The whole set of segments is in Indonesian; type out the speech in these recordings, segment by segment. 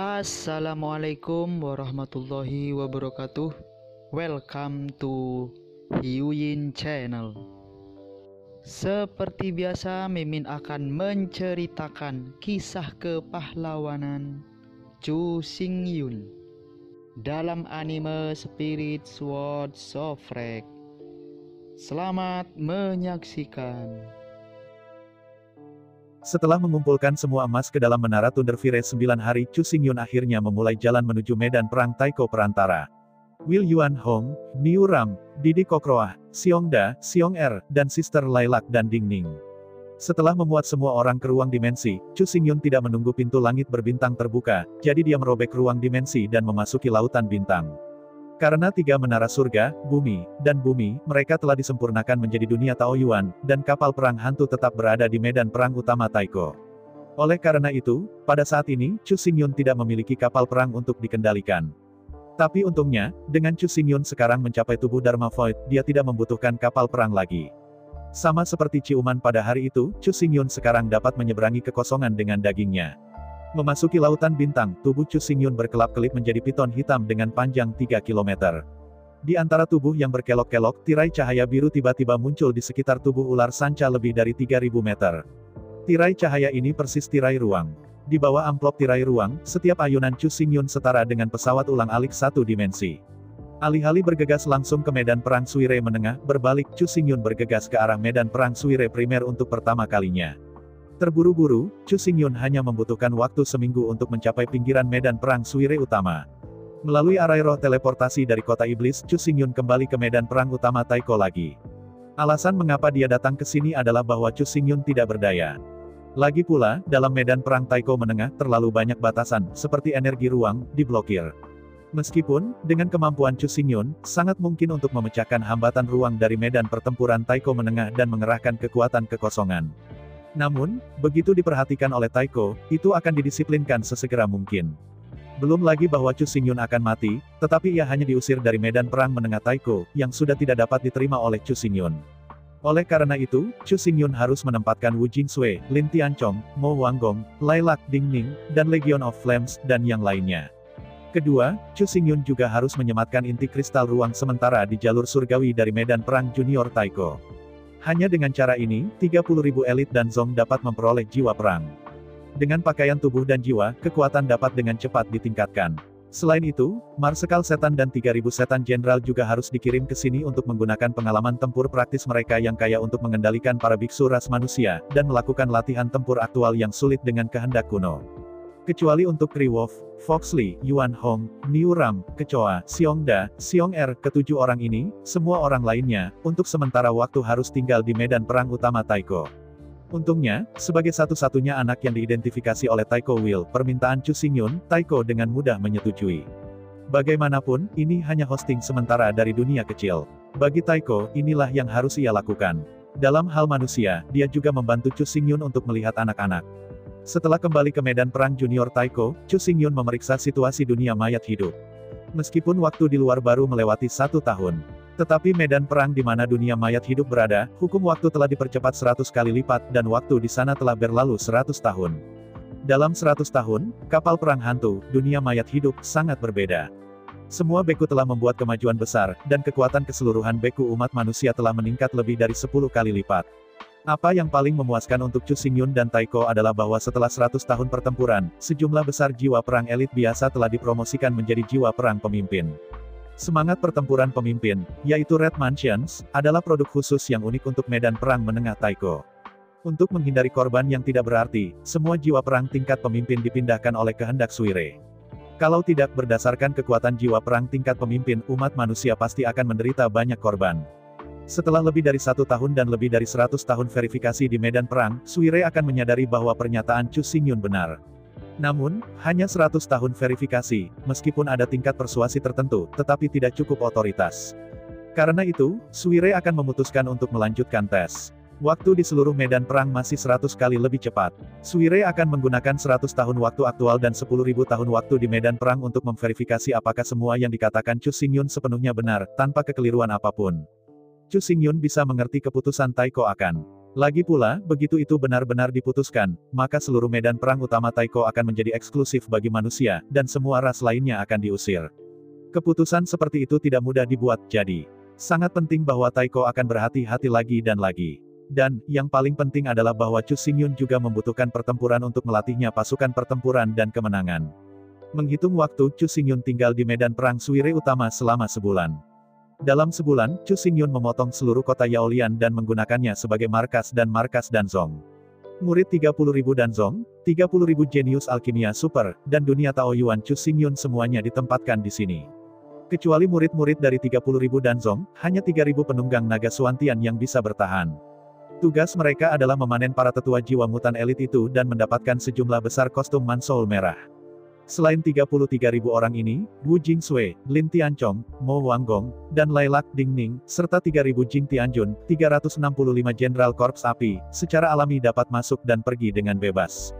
Assalamualaikum warahmatullahi wabarakatuh. Welcome to Hyuyin Channel. Seperti biasa, Mimin akan menceritakan kisah kepahlawanan Chu Xingyun dalam anime Spirit Sword Sofrek. Selamat menyaksikan. Setelah mengumpulkan semua emas ke dalam menara Thunderfire 9 hari, Chu Xingyun akhirnya memulai jalan menuju medan perang Taiko Perantara. Will Yuan Hong, Niu Ram, Didi Kokroah, Xiong Da, Xiong Er, dan Sister Lilac dan Ding Ning. Setelah memuat semua orang ke ruang dimensi, Chu Xingyun tidak menunggu pintu langit berbintang terbuka, jadi dia merobek ruang dimensi dan memasuki lautan bintang. Karena 3 menara surga, bumi, dan bumi, mereka telah disempurnakan menjadi dunia Taoyuan, dan kapal perang hantu tetap berada di medan perang utama Taiko. Oleh karena itu, pada saat ini, Chu Xingyun tidak memiliki kapal perang untuk dikendalikan. Tapi untungnya, dengan Chu Xingyun sekarang mencapai tubuh Dharma Void, dia tidak membutuhkan kapal perang lagi. Sama seperti ciuman pada hari itu, Chu Xingyun sekarang dapat menyeberangi kekosongan dengan dagingnya. Memasuki lautan bintang, tubuh Chu Xingyun berkelap-kelip menjadi piton hitam dengan panjang 3 km. Di antara tubuh yang berkelok-kelok, tirai cahaya biru tiba-tiba muncul di sekitar tubuh ular sanca lebih dari 3000 meter. Tirai cahaya ini persis tirai ruang. Di bawah amplop tirai ruang, setiap ayunan Chu Xingyun setara dengan pesawat ulang-alik satu dimensi. Alih-alih bergegas langsung ke medan perang Suire menengah, berbalik Chu Xingyun bergegas ke arah medan perang Suire primer untuk pertama kalinya. Terburu-buru, Chu Xingyun hanya membutuhkan waktu seminggu untuk mencapai pinggiran medan perang Suire utama. Melalui arai roh teleportasi dari kota iblis, Chu Xingyun kembali ke medan perang utama Taiko lagi. Alasan mengapa dia datang ke sini adalah bahwa Chu Xingyun tidak berdaya. Lagi pula, dalam medan perang Taiko menengah terlalu banyak batasan, seperti energi ruang, diblokir. Meskipun, dengan kemampuan Chu Xingyun, sangat mungkin untuk memecahkan hambatan ruang dari medan pertempuran Taiko menengah dan mengerahkan kekuatan kekosongan. Namun, begitu diperhatikan oleh Taiko, itu akan didisiplinkan sesegera mungkin. Belum lagi bahwa Chu Xingyun akan mati, tetapi ia hanya diusir dari medan perang menengah Taiko, yang sudah tidak dapat diterima oleh Chu Xingyun. Oleh karena itu, Chu Xingyun harus menempatkan Wu Jingsui, Lin Tianchong, Mo Wanggong, Lilac, Ding Ning, dan Legion of Flames, dan yang lainnya. Kedua, Chu Xingyun juga harus menyematkan inti kristal ruang sementara di jalur surgawi dari medan perang junior Taiko. Hanya dengan cara ini, 30.000 elit dan Zong dapat memperoleh jiwa perang. Dengan pakaian tubuh dan jiwa, kekuatan dapat dengan cepat ditingkatkan. Selain itu, Marsekal Setan dan 3.000 setan jenderal juga harus dikirim ke sini untuk menggunakan pengalaman tempur praktis mereka yang kaya untuk mengendalikan para biksu ras manusia, dan melakukan latihan tempur aktual yang sulit dengan kehendak kuno. Kecuali untuk Kriwoff, Foxley, Yuan Hong, Niu Ram, Kecoa, Xiong Da, Xiong Er, ketujuh orang ini, semua orang lainnya, untuk sementara waktu harus tinggal di medan perang utama Taiko. Untungnya, sebagai satu-satunya anak yang diidentifikasi oleh Taiko Will, permintaan Chu Xingyun, Taiko dengan mudah menyetujui. Bagaimanapun, ini hanya hosting sementara dari dunia kecil. Bagi Taiko, inilah yang harus ia lakukan. Dalam hal manusia, dia juga membantu Chu Xingyun untuk melihat anak-anak. Setelah kembali ke medan perang junior Taiko, Chu Xingyun memeriksa situasi dunia mayat hidup. Meskipun waktu di luar baru melewati 1 tahun. Tetapi medan perang di mana dunia mayat hidup berada, hukum waktu telah dipercepat 100 kali lipat, dan waktu di sana telah berlalu 100 tahun. Dalam 100 tahun, kapal perang hantu, dunia mayat hidup, sangat berbeda. Semua beku telah membuat kemajuan besar, dan kekuatan keseluruhan beku umat manusia telah meningkat lebih dari 10 kali lipat. Apa yang paling memuaskan untuk Chu Xingyun dan Taiko adalah bahwa setelah 100 tahun pertempuran, sejumlah besar jiwa perang elit biasa telah dipromosikan menjadi jiwa perang pemimpin. Semangat pertempuran pemimpin, yaitu Red Mansions, adalah produk khusus yang unik untuk medan perang menengah Taiko. Untuk menghindari korban yang tidak berarti, semua jiwa perang tingkat pemimpin dipindahkan oleh kehendak Suire. Kalau tidak berdasarkan kekuatan jiwa perang tingkat pemimpin, umat manusia pasti akan menderita banyak korban. Setelah lebih dari 1 tahun dan lebih dari 100 tahun verifikasi di medan perang, Suire akan menyadari bahwa pernyataan Chu Xingyun benar. Namun, hanya 100 tahun verifikasi, meskipun ada tingkat persuasi tertentu, tetapi tidak cukup otoritas. Karena itu, Suire akan memutuskan untuk melanjutkan tes. Waktu di seluruh medan perang masih 100 kali lebih cepat. Suire akan menggunakan 100 tahun waktu aktual dan 10.000 tahun waktu di medan perang untuk memverifikasi apakah semua yang dikatakan Chu Xingyun sepenuhnya benar, tanpa kekeliruan apapun. Chu Xingyun bisa mengerti keputusan Taiko akan Lagi pula, begitu itu benar-benar diputuskan, maka seluruh medan perang utama Taiko akan menjadi eksklusif bagi manusia, dan semua ras lainnya akan diusir. Keputusan seperti itu tidak mudah dibuat, jadi sangat penting bahwa Taiko akan berhati-hati lagi dan lagi. Dan, yang paling penting adalah bahwa Chu Xingyun juga membutuhkan pertempuran untuk melatihnya pasukan pertempuran dan kemenangan. Menghitung waktu, Chu Xingyun tinggal di medan perang Suire Utama selama sebulan. Dalam sebulan, Chu Xingyun memotong seluruh kota Yaolian dan menggunakannya sebagai markas Danzong. Murid 30.000 Danzong, 30.000 jenius alkimia super, dan dunia Taoyuan Chu Xingyun semuanya ditempatkan di sini. Kecuali murid-murid dari 30.000 Danzong, hanya 3.000 penunggang naga Suantian yang bisa bertahan. Tugas mereka adalah memanen para tetua jiwa mutan elit itu dan mendapatkan sejumlah besar kostum mansoul merah. Selain 33.000 orang ini, Wu Jingsui, Lin Tianchong, Mo Wanggong, dan Lailak Dingning, serta 3.000 Jing Tianjun, 365 jenderal korps api, secara alami dapat masuk dan pergi dengan bebas.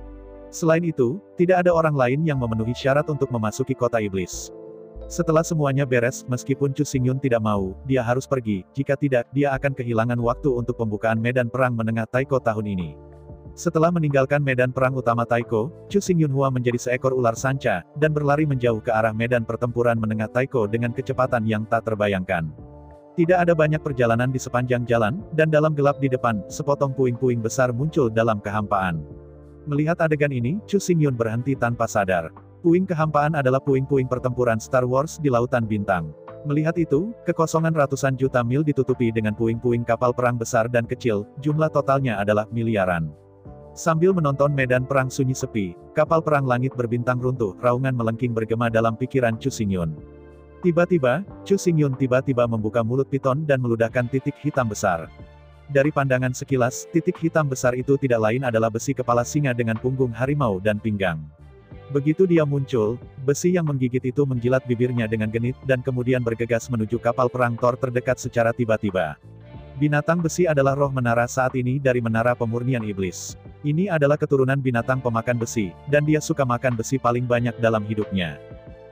Selain itu, tidak ada orang lain yang memenuhi syarat untuk memasuki kota iblis. Setelah semuanya beres, meskipun Chu Xingyun tidak mau, dia harus pergi, jika tidak, dia akan kehilangan waktu untuk pembukaan medan perang menengah Taiko tahun ini. Setelah meninggalkan medan perang utama Taiko, Chu Xingyun Hua menjadi seekor ular sanca, dan berlari menjauh ke arah medan pertempuran menengah Taiko dengan kecepatan yang tak terbayangkan. Tidak ada banyak perjalanan di sepanjang jalan, dan dalam gelap di depan, sepotong puing-puing besar muncul dalam kehampaan. Melihat adegan ini, Chu Xingyun berhenti tanpa sadar. Puing kehampaan adalah puing-puing pertempuran Star Wars di Lautan Bintang. Melihat itu, kekosongan ratusan juta mil ditutupi dengan puing-puing kapal perang besar dan kecil, jumlah totalnya adalah miliaran. Sambil menonton medan perang sunyi sepi, kapal perang langit berbintang runtuh, raungan melengking bergema dalam pikiran Chu Xingyun. Tiba-tiba, Chu Xingyun tiba-tiba membuka mulut piton dan meludahkan titik hitam besar. Dari pandangan sekilas, titik hitam besar itu tidak lain adalah besi kepala singa dengan punggung harimau dan pinggang. Begitu dia muncul, besi yang menggigit itu menjilat bibirnya dengan genit dan kemudian bergegas menuju kapal perang Thor terdekat secara tiba-tiba. Binatang besi adalah roh menara saat ini dari menara pemurnian iblis. Ini adalah keturunan binatang pemakan besi, dan dia suka makan besi paling banyak dalam hidupnya.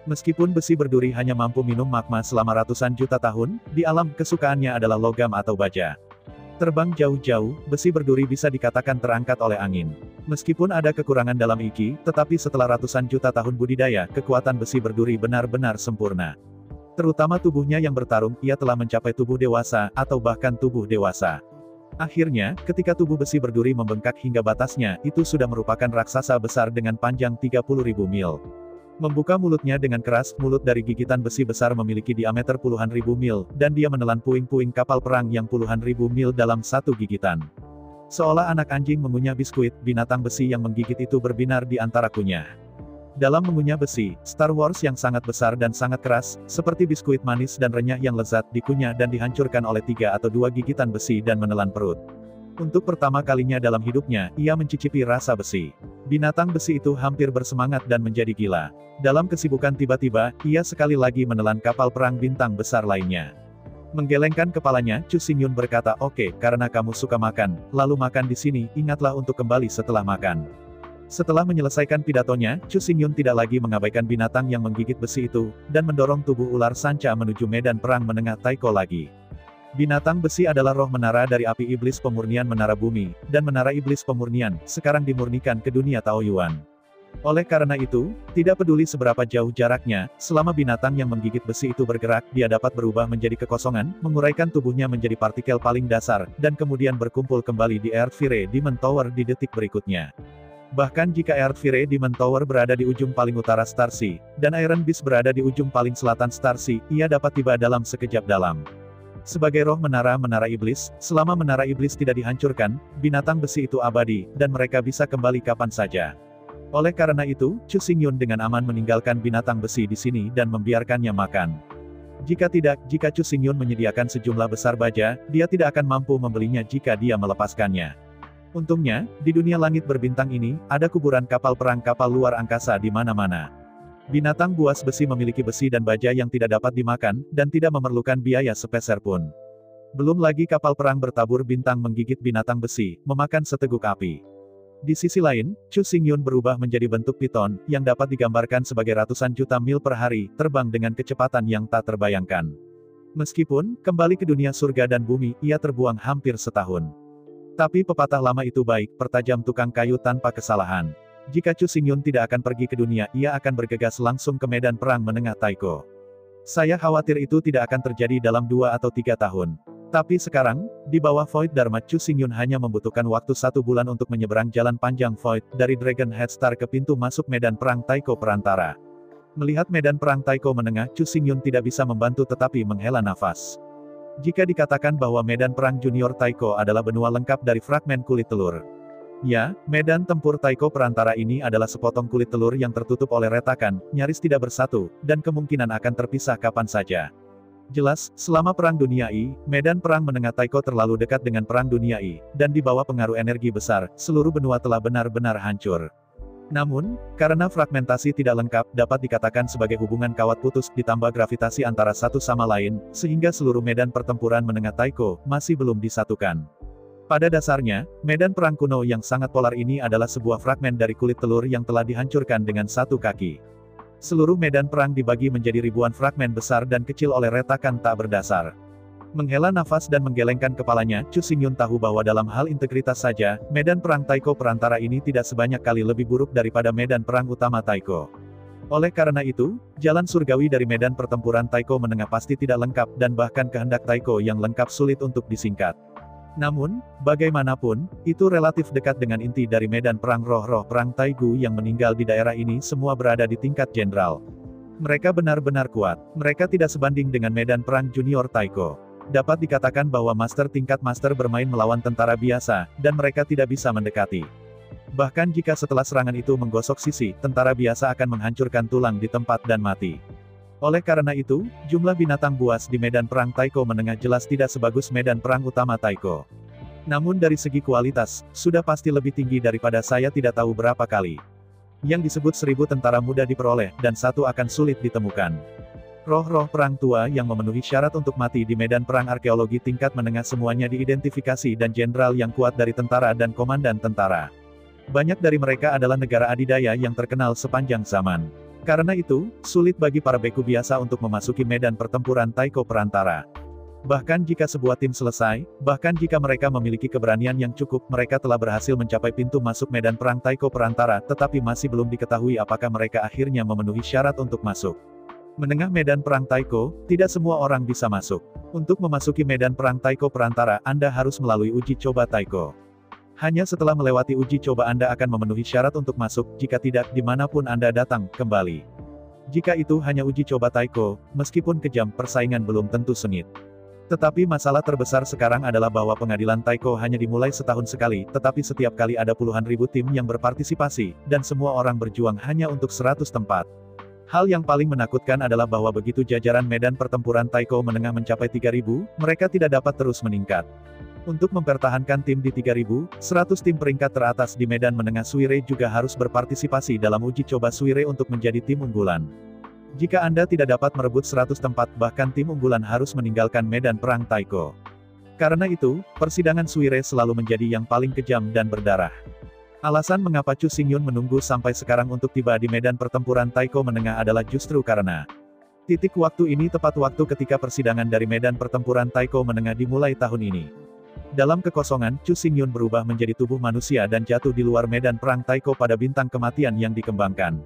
Meskipun besi berduri hanya mampu minum magma selama ratusan juta tahun, di alam kesukaannya adalah logam atau baja. Terbang jauh-jauh, besi berduri bisa dikatakan terangkat oleh angin. Meskipun ada kekurangan dalam iki, tetapi setelah ratusan juta tahun budidaya, kekuatan besi berduri benar-benar sempurna. Terutama tubuhnya yang bertarung, ia telah mencapai tubuh dewasa, atau bahkan tubuh dewasa. Akhirnya, ketika tubuh besi berduri membengkak hingga batasnya, itu sudah merupakan raksasa besar dengan panjang 30.000 mil. Membuka mulutnya dengan keras, mulut dari gigitan besi besar memiliki diameter puluhan ribu mil, dan dia menelan puing-puing kapal perang yang puluhan ribu mil dalam satu gigitan. Seolah anak anjing mengunyah biskuit, binatang besi yang menggigit itu berbinar di antara kunyah. Dalam mengunyah besi, Star Wars yang sangat besar dan sangat keras, seperti biskuit manis dan renyah yang lezat, dikunyah dan dihancurkan oleh 3 atau 2 gigitan besi dan menelan perut. Untuk pertama kalinya dalam hidupnya, ia mencicipi rasa besi. Binatang besi itu hampir bersemangat dan menjadi gila. Dalam kesibukan tiba-tiba, ia sekali lagi menelan kapal perang bintang besar lainnya. Menggelengkan kepalanya, Chu Xingyun berkata, "Oke, karena kamu suka makan, lalu makan di sini, ingatlah untuk kembali setelah makan." Setelah menyelesaikan pidatonya, Chu Xingyun tidak lagi mengabaikan binatang yang menggigit besi itu, dan mendorong tubuh ular sanca menuju medan perang menengah Taiko lagi. Binatang besi adalah roh menara dari api iblis pemurnian menara bumi, dan menara iblis pemurnian, sekarang dimurnikan ke dunia Taoyuan. Oleh karena itu, tidak peduli seberapa jauh jaraknya, selama binatang yang menggigit besi itu bergerak, dia dapat berubah menjadi kekosongan, menguraikan tubuhnya menjadi partikel paling dasar, dan kemudian berkumpul kembali di Earthfire Demon Tower di detik berikutnya. Bahkan jika Earthfire Demon Tower berada di ujung paling utara Star Sea, dan Iron Beast berada di ujung paling selatan Star Sea, ia dapat tiba dalam sekejap dalam. Sebagai roh menara iblis, selama menara iblis tidak dihancurkan, binatang besi itu abadi, dan mereka bisa kembali kapan saja. Oleh karena itu, Chu Xingyun dengan aman meninggalkan binatang besi di sini dan membiarkannya makan. Jika Chu Xingyun menyediakan sejumlah besar baja, dia tidak akan mampu membelinya jika dia melepaskannya. Untungnya, di dunia langit berbintang ini, ada kuburan kapal perang kapal luar angkasa di mana-mana. Binatang buas besi memiliki besi dan baja yang tidak dapat dimakan, dan tidak memerlukan biaya sepeser pun. Belum lagi kapal perang bertabur bintang menggigit binatang besi, memakan seteguk api. Di sisi lain, Chu Xingyun berubah menjadi bentuk piton, yang dapat digambarkan sebagai ratusan juta mil per hari, terbang dengan kecepatan yang tak terbayangkan. Meskipun, kembali ke dunia surga dan bumi, ia terbuang hampir setahun. Tapi pepatah lama itu baik, pertajam tukang kayu tanpa kesalahan. Jika Chu Xingyun tidak akan pergi ke dunia, ia akan bergegas langsung ke medan perang menengah Taiko. Saya khawatir itu tidak akan terjadi dalam 2 atau 3 tahun. Tapi sekarang, di bawah Void Dharma, Chu Xingyun hanya membutuhkan waktu 1 bulan untuk menyeberang jalan panjang Void, dari Dragon Head Star ke pintu masuk medan perang Taiko Perantara. Melihat medan perang Taiko menengah, Chu Xingyun tidak bisa membantu tetapi menghela nafas. Jika dikatakan bahwa medan perang junior Taiko adalah benua lengkap dari fragmen kulit telur. Ya, medan tempur Taiko Perantara ini adalah sepotong kulit telur yang tertutup oleh retakan, nyaris tidak bersatu, dan kemungkinan akan terpisah kapan saja. Jelas, selama Perang Dunia I, medan perang menengah Taiko terlalu dekat dengan Perang Dunia I, dan di bawah pengaruh energi besar, seluruh benua telah benar-benar hancur. Namun, karena fragmentasi tidak lengkap, dapat dikatakan sebagai hubungan kawat putus ditambah gravitasi antara satu sama lain, sehingga seluruh medan pertempuran menengah Taiko masih belum disatukan. Pada dasarnya, medan perang kuno yang sangat polar ini adalah sebuah fragmen dari kulit telur yang telah dihancurkan dengan satu kaki. Seluruh medan perang dibagi menjadi ribuan fragmen besar dan kecil oleh retakan tak berdasar. Menghela nafas dan menggelengkan kepalanya, Chu Xingyun tahu bahwa dalam hal integritas saja, medan perang Taiko Perantara ini tidak sebanyak kali lebih buruk daripada medan perang utama Taiko. Oleh karena itu, jalan surgawi dari medan pertempuran Taiko menengah pasti tidak lengkap dan bahkan kehendak Taiko yang lengkap sulit untuk disingkat. Namun, bagaimanapun, itu relatif dekat dengan inti dari medan perang roh-roh perang Taigu yang meninggal di daerah ini semua berada di tingkat jenderal. Mereka benar-benar kuat. Mereka tidak sebanding dengan medan perang junior Taiko. Dapat dikatakan bahwa master tingkat master bermain melawan tentara biasa, dan mereka tidak bisa mendekati. Bahkan jika setelah serangan itu menggosok sisi, tentara biasa akan menghancurkan tulang di tempat dan mati. Oleh karena itu, jumlah binatang buas di medan perang Taiko menengah jelas tidak sebagus medan perang utama Taiko. Namun dari segi kualitas, sudah pasti lebih tinggi daripada saya tidak tahu berapa kali. Yang disebut 1000 tentara mudah diperoleh, dan 1 akan sulit ditemukan. Roh-roh perang tua yang memenuhi syarat untuk mati di medan perang arkeologi tingkat menengah semuanya diidentifikasi dan jenderal yang kuat dari tentara dan komandan tentara. Banyak dari mereka adalah negara adidaya yang terkenal sepanjang zaman. Karena itu, sulit bagi para beku biasa untuk memasuki medan pertempuran Taiko Perantara. Bahkan jika sebuah tim selesai, bahkan jika mereka memiliki keberanian yang cukup, mereka telah berhasil mencapai pintu masuk medan perang Taiko Perantara, tetapi masih belum diketahui apakah mereka akhirnya memenuhi syarat untuk masuk. Menengah medan perang Taiko, tidak semua orang bisa masuk. Untuk memasuki medan perang Taiko Perantara, Anda harus melalui uji coba Taiko. Hanya setelah melewati uji coba Anda akan memenuhi syarat untuk masuk, jika tidak, dimanapun Anda datang, kembali. Jika itu hanya uji coba Taiko, meskipun kejam, persaingan belum tentu sengit. Tetapi masalah terbesar sekarang adalah bahwa pengadilan Taiko hanya dimulai setahun sekali, tetapi setiap kali ada puluhan ribu tim yang berpartisipasi, dan semua orang berjuang hanya untuk 100 tempat. Hal yang paling menakutkan adalah bahwa begitu jajaran medan pertempuran Taiko menengah mencapai 3000, mereka tidak dapat terus meningkat. Untuk mempertahankan tim di 3000, 100 tim peringkat teratas di medan menengah Suire juga harus berpartisipasi dalam uji coba Suire untuk menjadi tim unggulan. Jika Anda tidak dapat merebut 100 tempat, bahkan tim unggulan harus meninggalkan medan perang Taiko. Karena itu, persidangan Suire selalu menjadi yang paling kejam dan berdarah. Alasan mengapa Chu Xingyun menunggu sampai sekarang untuk tiba di medan pertempuran Taiko menengah adalah justru karena titik waktu ini tepat waktu ketika persidangan dari medan pertempuran Taiko menengah dimulai tahun ini. Dalam kekosongan, Chu Xingyun berubah menjadi tubuh manusia dan jatuh di luar medan perang Taiko pada bintang kematian yang dikembangkan.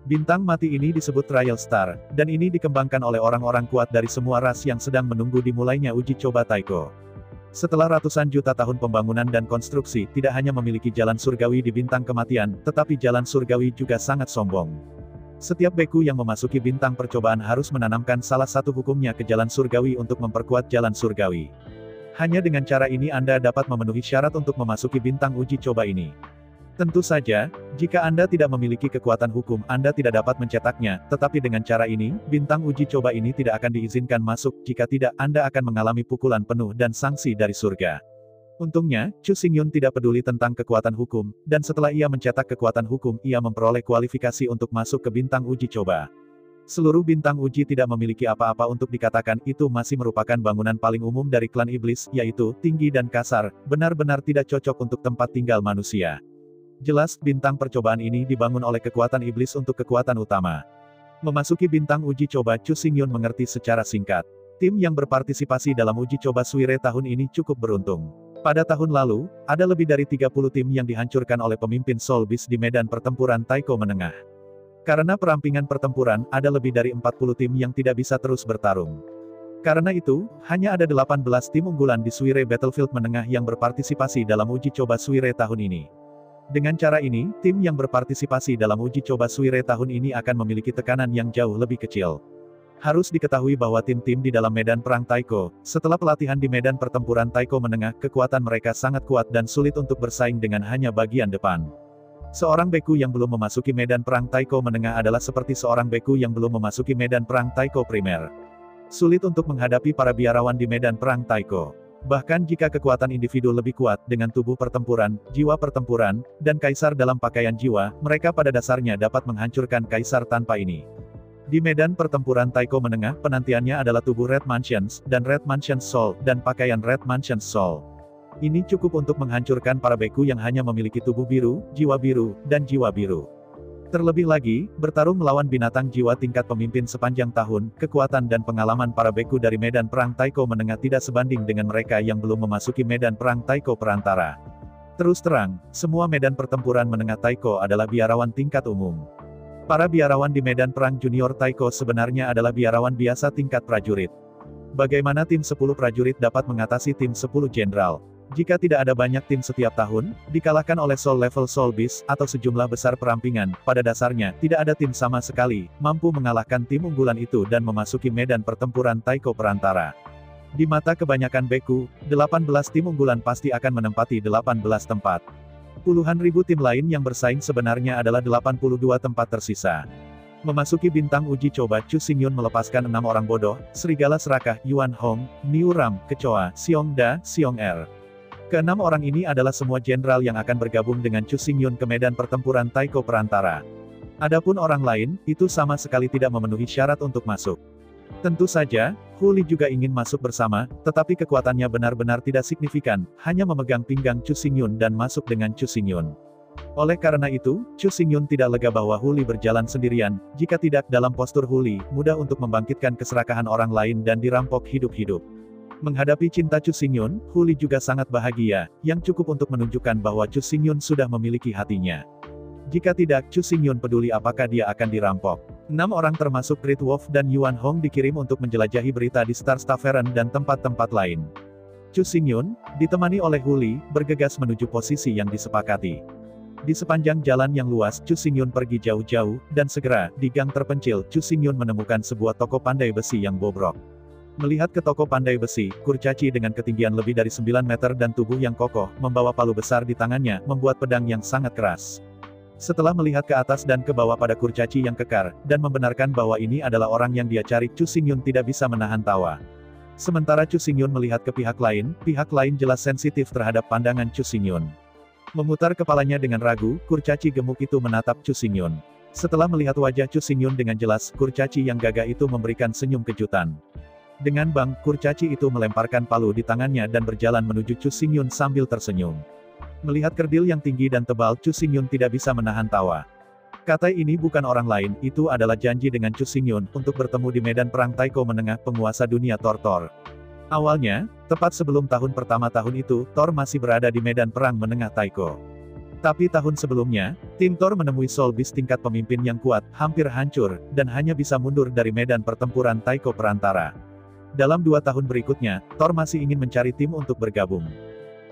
Bintang mati ini disebut Trial Star, dan ini dikembangkan oleh orang-orang kuat dari semua ras yang sedang menunggu dimulainya uji coba Taiko. Setelah ratusan juta tahun pembangunan dan konstruksi, tidak hanya memiliki jalan surgawi di bintang kematian, tetapi jalan surgawi juga sangat sombong. Setiap beku yang memasuki bintang percobaan harus menanamkan salah satu hukumnya ke jalan surgawi untuk memperkuat jalan surgawi. Hanya dengan cara ini Anda dapat memenuhi syarat untuk memasuki bintang uji coba ini. Tentu saja, jika Anda tidak memiliki kekuatan hukum, Anda tidak dapat mencetaknya, tetapi dengan cara ini, bintang uji coba ini tidak akan diizinkan masuk, jika tidak, Anda akan mengalami pukulan penuh dan sanksi dari surga. Untungnya, Chu Xingyun tidak peduli tentang kekuatan hukum, dan setelah ia mencetak kekuatan hukum, ia memperoleh kualifikasi untuk masuk ke bintang uji coba. Seluruh bintang uji tidak memiliki apa-apa untuk dikatakan, itu masih merupakan bangunan paling umum dari klan iblis, yaitu, tinggi dan kasar, benar-benar tidak cocok untuk tempat tinggal manusia. Jelas, bintang percobaan ini dibangun oleh kekuatan iblis untuk kekuatan utama. Memasuki bintang uji coba, Chu Xingyun mengerti secara singkat. Tim yang berpartisipasi dalam uji coba Suire tahun ini cukup beruntung. Pada tahun lalu, ada lebih dari 30 tim yang dihancurkan oleh pemimpin Soul Beast di medan pertempuran Taiko Menengah. Karena perampingan pertempuran, ada lebih dari 40 tim yang tidak bisa terus bertarung. Karena itu, hanya ada 18 tim unggulan di Suire Battlefield Menengah yang berpartisipasi dalam uji coba Suire tahun ini. Dengan cara ini, tim yang berpartisipasi dalam uji coba Suire tahun ini akan memiliki tekanan yang jauh lebih kecil. Harus diketahui bahwa tim-tim di dalam medan perang Taiko, setelah pelatihan di medan pertempuran Taiko Menengah, kekuatan mereka sangat kuat dan sulit untuk bersaing dengan hanya bagian depan. Seorang beku yang belum memasuki medan perang Taiko Menengah adalah seperti seorang beku yang belum memasuki medan perang Taiko Primer. Sulit untuk menghadapi para biarawan di medan perang Taiko. Bahkan jika kekuatan individu lebih kuat, dengan tubuh pertempuran, jiwa pertempuran, dan kaisar dalam pakaian jiwa, mereka pada dasarnya dapat menghancurkan kaisar tanpa ini. Di medan pertempuran Taiko Menengah, penantiannya adalah tubuh Red Mansions, dan Red Mansions Soul, dan pakaian Red Mansions Soul. Ini cukup untuk menghancurkan para beku yang hanya memiliki tubuh biru, dan jiwa biru. Terlebih lagi, bertarung melawan binatang jiwa tingkat pemimpin sepanjang tahun, kekuatan dan pengalaman para beku dari medan perang Taiko Menengah tidak sebanding dengan mereka yang belum memasuki medan perang Taiko Perantara. Terus terang, semua medan pertempuran menengah Taiko adalah biarawan tingkat umum. Para biarawan di medan perang junior Taiko sebenarnya adalah biarawan biasa tingkat prajurit. Bagaimana tim 10 prajurit dapat mengatasi tim 10 jenderal? Jika tidak ada banyak tim setiap tahun, dikalahkan oleh Soul Level Soul Beast, atau sejumlah besar perampingan, pada dasarnya, tidak ada tim sama sekali, mampu mengalahkan tim unggulan itu dan memasuki medan pertempuran Taiko Perantara. Di mata kebanyakan beku, 18 tim unggulan pasti akan menempati 18 tempat. Puluhan ribu tim lain yang bersaing sebenarnya adalah 82 tempat tersisa. Memasuki bintang uji coba, Chu Xingyun melepaskan 6 orang bodoh, Serigala Serakah, Yuan Hong, Niu Ram, Kecoa, Xiong Da, Xiong Er. Keenam orang ini adalah semua jenderal yang akan bergabung dengan Chu Xingyun ke medan pertempuran Taiko Perantara. Adapun orang lain, itu sama sekali tidak memenuhi syarat untuk masuk. Tentu saja, Hu Li juga ingin masuk bersama, tetapi kekuatannya benar-benar tidak signifikan, hanya memegang pinggang Chu Xingyun dan masuk dengan Chu Xingyun. Oleh karena itu, Chu Xingyun tidak lega bahwa Hu Li berjalan sendirian, jika tidak dalam postur Hu Li, mudah untuk membangkitkan keserakahan orang lain dan dirampok hidup-hidup. Menghadapi cinta Chu Xingyun, Hu Li juga sangat bahagia, yang cukup untuk menunjukkan bahwa Chu Xingyun sudah memiliki hatinya. Jika tidak, Chu Xingyun peduli apakah dia akan dirampok. 6 orang termasuk Great Wolf dan Yuan Hong dikirim untuk menjelajahi berita di Star Tavern dan tempat-tempat lain. Chu Xingyun, ditemani oleh Hu Li, bergegas menuju posisi yang disepakati. Di sepanjang jalan yang luas, Chu Xingyun pergi jauh-jauh, dan segera, di gang terpencil, Chu Xingyun menemukan sebuah toko pandai besi yang bobrok. Melihat ke toko pandai besi, kurcaci dengan ketinggian lebih dari 9 meter dan tubuh yang kokoh, membawa palu besar di tangannya, membuat pedang yang sangat keras. Setelah melihat ke atas dan ke bawah pada kurcaci yang kekar, dan membenarkan bahwa ini adalah orang yang dia cari, Chu Xingyun tidak bisa menahan tawa. Sementara Chu Xingyun melihat ke pihak lain jelas sensitif terhadap pandangan Chu Xingyun. Memutar kepalanya dengan ragu, kurcaci gemuk itu menatap Chu Xingyun. Setelah melihat wajah Chu Xingyun dengan jelas, kurcaci yang gagah itu memberikan senyum kejutan. Dengan bang, kurcaci itu melemparkan palu di tangannya dan berjalan menuju Chu Xingyun sambil tersenyum. Melihat kerdil yang tinggi dan tebal, Chu Xingyun tidak bisa menahan tawa. Katai ini bukan orang lain, itu adalah janji dengan Chu Xingyun, untuk bertemu di medan perang Taiko Menengah penguasa dunia Thor. Awalnya, tepat sebelum tahun pertama tahun itu, Thor masih berada di medan perang menengah Taiko. Tapi tahun sebelumnya, tim Thor menemui Soul Beast tingkat pemimpin yang kuat, hampir hancur, dan hanya bisa mundur dari medan pertempuran Taiko Perantara. Dalam 2 tahun berikutnya, Thor masih ingin mencari tim untuk bergabung.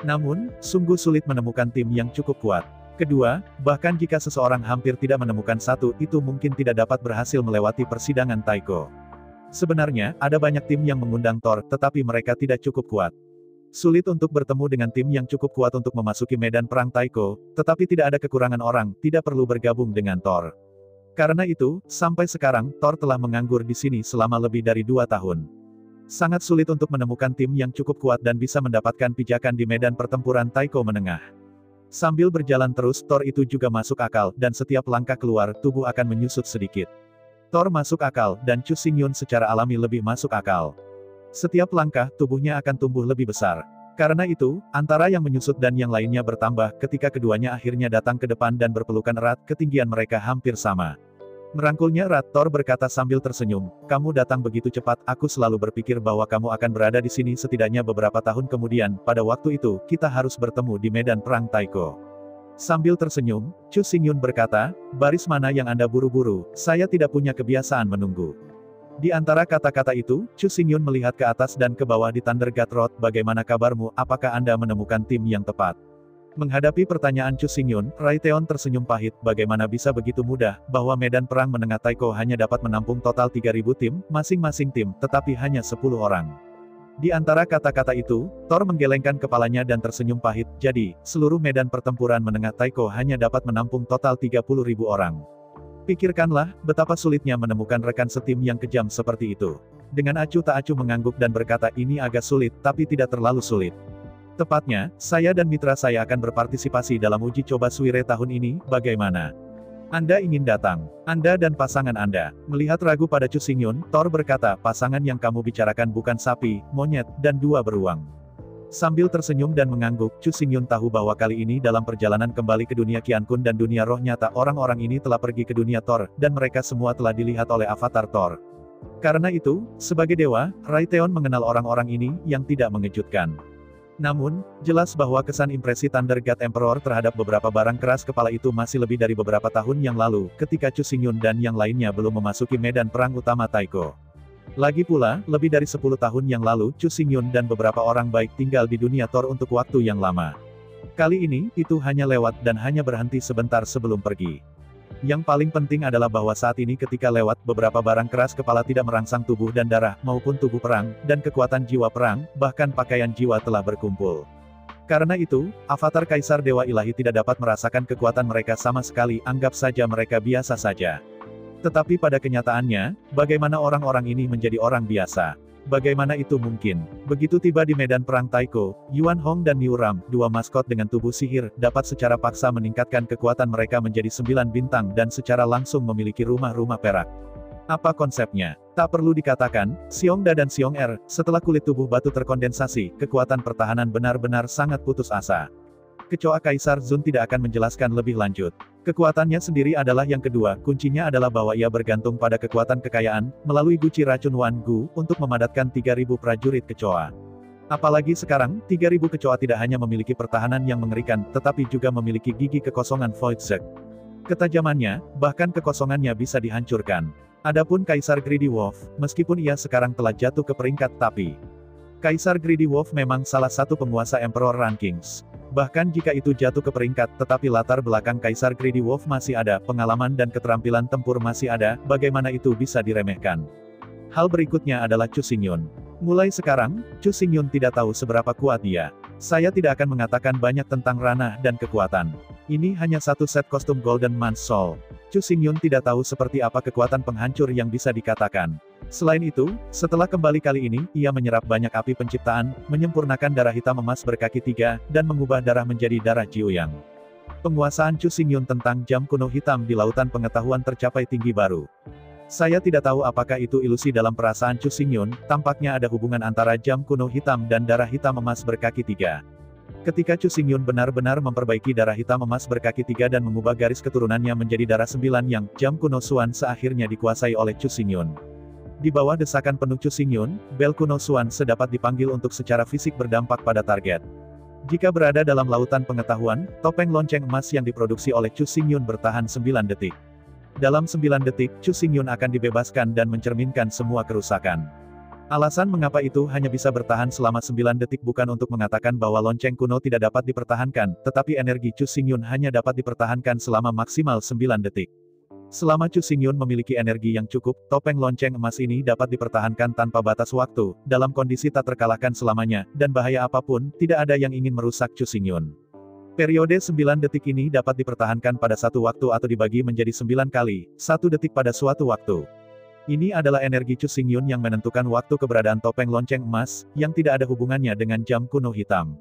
Namun, sungguh sulit menemukan tim yang cukup kuat. Kedua, bahkan jika seseorang hampir tidak menemukan satu, itu mungkin tidak dapat berhasil melewati persidangan Taiko. Sebenarnya, ada banyak tim yang mengundang Thor, tetapi mereka tidak cukup kuat. Sulit untuk bertemu dengan tim yang cukup kuat untuk memasuki medan perang Taiko, tetapi tidak ada kekurangan orang, tidak perlu bergabung dengan Thor. Karena itu, sampai sekarang, Thor telah menganggur di sini selama lebih dari 2 tahun. Sangat sulit untuk menemukan tim yang cukup kuat dan bisa mendapatkan pijakan di medan pertempuran Taiko Menengah. Sambil berjalan terus, Thor itu juga masuk akal, dan setiap langkah keluar, tubuh akan menyusut sedikit. Thor masuk akal, dan Chu Xingyun secara alami lebih masuk akal. Setiap langkah, tubuhnya akan tumbuh lebih besar. Karena itu, antara yang menyusut dan yang lainnya bertambah, ketika keduanya akhirnya datang ke depan dan berpelukan erat, ketinggian mereka hampir sama. Merangkulnya erat, Thor berkata sambil tersenyum, kamu datang begitu cepat, aku selalu berpikir bahwa kamu akan berada di sini setidaknya beberapa tahun kemudian, pada waktu itu, kita harus bertemu di medan perang Taiko. Sambil tersenyum, Chu Xingyun berkata, baris mana yang Anda buru-buru, saya tidak punya kebiasaan menunggu. Di antara kata-kata itu, Chu Xingyun melihat ke atas dan ke bawah di Thunder God Road, bagaimana kabarmu, apakah Anda menemukan tim yang tepat? Menghadapi pertanyaan Chu Xingyun, Raiteon tersenyum pahit, bagaimana bisa begitu mudah, bahwa medan perang menengah Taiko hanya dapat menampung total 3.000 tim, masing-masing tim, tetapi hanya 10 orang. Di antara kata-kata itu, Thor menggelengkan kepalanya dan tersenyum pahit, jadi, seluruh medan pertempuran menengah Taiko hanya dapat menampung total 30.000 orang. Pikirkanlah, betapa sulitnya menemukan rekan setim yang kejam seperti itu. Dengan acuh tak acuh mengangguk dan berkata ini agak sulit, tapi tidak terlalu sulit. Tepatnya, saya dan mitra saya akan berpartisipasi dalam uji coba Suire tahun ini, bagaimana? Anda ingin datang? Anda dan pasangan Anda. Melihat ragu pada Chu Xingyun, Thor berkata, pasangan yang kamu bicarakan bukan sapi, monyet, dan dua beruang. Sambil tersenyum dan mengangguk, Chu Xingyun tahu bahwa kali ini dalam perjalanan kembali ke dunia Qian Kun dan dunia roh nyata orang-orang ini telah pergi ke dunia Thor, dan mereka semua telah dilihat oleh avatar Thor. Karena itu, sebagai dewa, Raiteon mengenal orang-orang ini, yang tidak mengejutkan. Namun, jelas bahwa kesan impresi Thunder God Emperor terhadap beberapa barang keras kepala itu masih lebih dari beberapa tahun yang lalu, ketika Chu Xingyun dan yang lainnya belum memasuki medan perang utama Taiko. Lagi pula, lebih dari 10 tahun yang lalu, Chu Xingyun dan beberapa orang baik tinggal di dunia Thor untuk waktu yang lama. Kali ini, itu hanya lewat dan hanya berhenti sebentar sebelum pergi. Yang paling penting adalah bahwa saat ini ketika lewat, beberapa barang keras kepala tidak merangsang tubuh dan darah, maupun tubuh perang, dan kekuatan jiwa perang, bahkan pakaian jiwa telah berkumpul. Karena itu, avatar Kaisar Dewa Ilahi tidak dapat merasakan kekuatan mereka sama sekali, anggap saja mereka biasa saja. Tetapi pada kenyataannya, bagaimana orang-orang ini menjadi orang biasa? Bagaimana itu mungkin? Begitu tiba di medan perang Taiko, Yuan Hong dan Niu Ram, dua maskot dengan tubuh sihir, dapat secara paksa meningkatkan kekuatan mereka menjadi 9 bintang dan secara langsung memiliki rumah-rumah perak. Apa konsepnya? Tak perlu dikatakan, Xiongda dan Xiong-Er, setelah kulit tubuh batu terkondensasi, kekuatan pertahanan benar-benar sangat putus asa. Kecoa Kaisar Zun tidak akan menjelaskan lebih lanjut. Kekuatannya sendiri adalah yang kedua, kuncinya adalah bahwa ia bergantung pada kekuatan kekayaan, melalui guci racun Wan Gu, untuk memadatkan 3.000 prajurit kecoa. Apalagi sekarang, 3.000 kecoa tidak hanya memiliki pertahanan yang mengerikan, tetapi juga memiliki gigi kekosongan Void Zek. Ketajamannya, bahkan kekosongannya bisa dihancurkan. Adapun Kaisar Greedy Wolf, meskipun ia sekarang telah jatuh ke peringkat tapi, Kaisar Greedy Wolf memang salah satu penguasa Emperor Rankings. Bahkan jika itu jatuh ke peringkat, tetapi latar belakang Kaisar Greedy Wolf masih ada, pengalaman dan keterampilan tempur masih ada, bagaimana itu bisa diremehkan? Hal berikutnya adalah Chu Xingyun. Mulai sekarang, Chu Xingyun tidak tahu seberapa kuat dia. Saya tidak akan mengatakan banyak tentang ranah dan kekuatan. Ini hanya satu set kostum Golden Man's Soul. Chu Xingyun tidak tahu seperti apa kekuatan penghancur yang bisa dikatakan. Selain itu, setelah kembali kali ini, ia menyerap banyak api penciptaan, menyempurnakan darah hitam emas berkaki 3, dan mengubah darah menjadi darah Jiuyang. Penguasaan Chu Xingyun tentang jam kuno hitam di lautan pengetahuan tercapai tinggi baru. Saya tidak tahu apakah itu ilusi dalam perasaan Chu Xingyun, tampaknya ada hubungan antara jam kuno hitam dan darah hitam emas berkaki 3. Ketika Chu Xingyun benar-benar memperbaiki darah hitam emas berkaki 3 dan mengubah garis keturunannya menjadi darah 9 yang, jam kuno Xuan seakhirnya dikuasai oleh Chu Xingyun. Di bawah desakan penuh Chu Xingyun, bel kuno Xuan sedapat dipanggil untuk secara fisik berdampak pada target. Jika berada dalam lautan pengetahuan, topeng lonceng emas yang diproduksi oleh Chu Xingyun bertahan 9 detik. Dalam 9 detik, Chu Xingyun akan dibebaskan dan mencerminkan semua kerusakan. Alasan mengapa itu hanya bisa bertahan selama 9 detik bukan untuk mengatakan bahwa lonceng kuno tidak dapat dipertahankan, tetapi energi Chu Xingyun hanya dapat dipertahankan selama maksimal 9 detik. Selama Chu Xingyun memiliki energi yang cukup, topeng lonceng emas ini dapat dipertahankan tanpa batas waktu, dalam kondisi tak terkalahkan selamanya, dan bahaya apapun, tidak ada yang ingin merusak Chu Xingyun. Periode 9 detik ini dapat dipertahankan pada satu waktu atau dibagi menjadi 9 kali, 1 detik pada suatu waktu. Ini adalah energi Chu Xingyun yang menentukan waktu keberadaan topeng lonceng emas, yang tidak ada hubungannya dengan jam kuno hitam.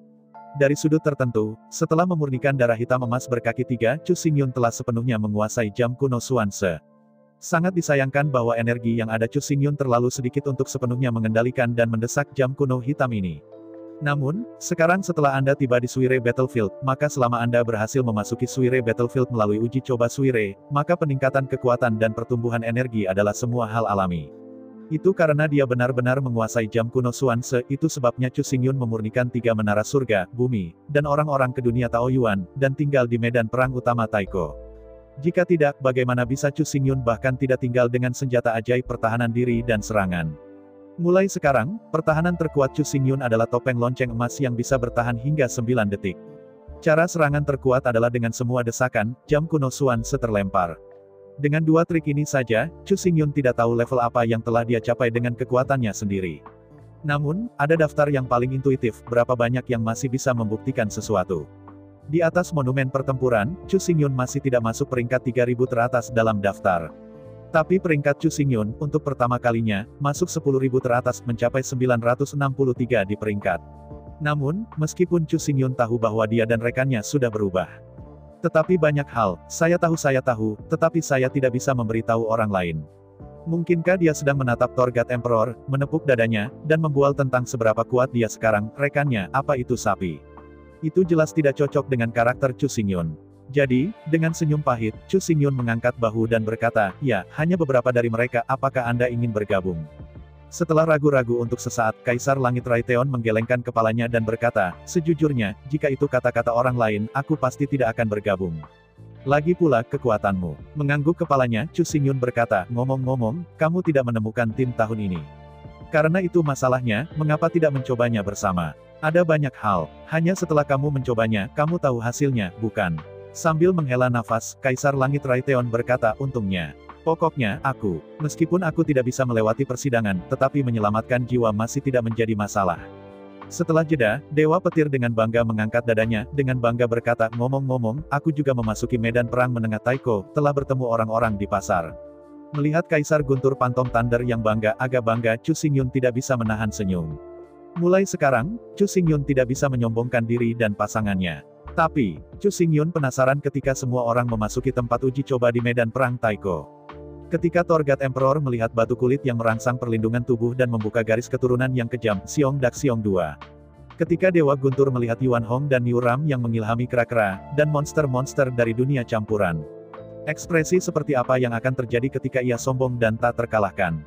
Dari sudut tertentu, setelah memurnikan darah hitam emas berkaki 3, Chu Xingyun telah sepenuhnya menguasai jam kuno Xuan Se. Sangat disayangkan bahwa energi yang ada Chu Xingyun terlalu sedikit untuk sepenuhnya mengendalikan dan mendesak jam kuno hitam ini. Namun, sekarang setelah Anda tiba di Suire Battlefield, maka selama Anda berhasil memasuki Suire Battlefield melalui uji coba Suire, maka peningkatan kekuatan dan pertumbuhan energi adalah semua hal alami. Itu karena dia benar-benar menguasai jam kuno Xuanze, itu sebabnya Chu Xingyun memurnikan 3 menara surga, bumi, dan orang-orang ke dunia Taoyuan, dan tinggal di medan perang utama Taiko. Jika tidak, bagaimana bisa Chu Xingyun bahkan tidak tinggal dengan senjata ajaib pertahanan diri dan serangan? Mulai sekarang, pertahanan terkuat Chu Xingyun adalah topeng lonceng emas yang bisa bertahan hingga 9 detik. Cara serangan terkuat adalah dengan semua desakan, jam kuno Xuanze terlempar. Dengan 2 trik ini saja, Chu Xingyun tidak tahu level apa yang telah dia capai dengan kekuatannya sendiri. Namun, ada daftar yang paling intuitif, berapa banyak yang masih bisa membuktikan sesuatu. Di atas monumen pertempuran, Chu Xingyun masih tidak masuk peringkat 3000 teratas dalam daftar. Tapi peringkat Chu Xingyun, untuk pertama kalinya, masuk 10.000 teratas mencapai 963 di peringkat. Namun, meskipun Chu Xingyun tahu bahwa dia dan rekannya sudah berubah. Tetapi banyak hal, saya tahu, tetapi saya tidak bisa memberitahu orang lain. Mungkinkah dia sedang menatap Torgat Emperor, menepuk dadanya, dan membual tentang seberapa kuat dia sekarang, rekannya, apa itu sapi? Itu jelas tidak cocok dengan karakter Chu Xingyun. Jadi, dengan senyum pahit, Chu Xingyun mengangkat bahu dan berkata, ya, hanya beberapa dari mereka, apakah Anda ingin bergabung? Setelah ragu-ragu untuk sesaat, Kaisar Langit Raytheon menggelengkan kepalanya dan berkata, sejujurnya, jika itu kata-kata orang lain, aku pasti tidak akan bergabung. Lagi pula, kekuatanmu. Mengangguk kepalanya, Chu Xingyun berkata, ngomong-ngomong, kamu tidak menemukan tim tahun ini. Karena itu masalahnya, mengapa tidak mencobanya bersama? Ada banyak hal, hanya setelah kamu mencobanya, kamu tahu hasilnya, bukan? Sambil menghela nafas, Kaisar Langit Raytheon berkata, untungnya. Pokoknya, meskipun aku tidak bisa melewati persidangan, tetapi menyelamatkan jiwa masih tidak menjadi masalah. Setelah jeda, Dewa Petir dengan bangga mengangkat dadanya, dengan bangga berkata, ngomong-ngomong, aku juga memasuki medan perang menengah Taiko, telah bertemu orang-orang di pasar. Melihat Kaisar Guntur Phantom Thunder yang agak bangga, Chu Xingyun tidak bisa menahan senyum. Mulai sekarang, Chu Xingyun tidak bisa menyombongkan diri dan pasangannya. Tapi, Chu Xingyun penasaran ketika semua orang memasuki tempat uji coba di medan perang Taiko. Ketika Torgat Emperor melihat batu kulit yang merangsang perlindungan tubuh dan membuka garis keturunan yang kejam, Xiong Dak Xiong II. Ketika Dewa Guntur melihat Yuan Hong dan Niu Ram yang mengilhami kera-kera, dan monster-monster dari dunia campuran. Ekspresi seperti apa yang akan terjadi ketika ia sombong dan tak terkalahkan?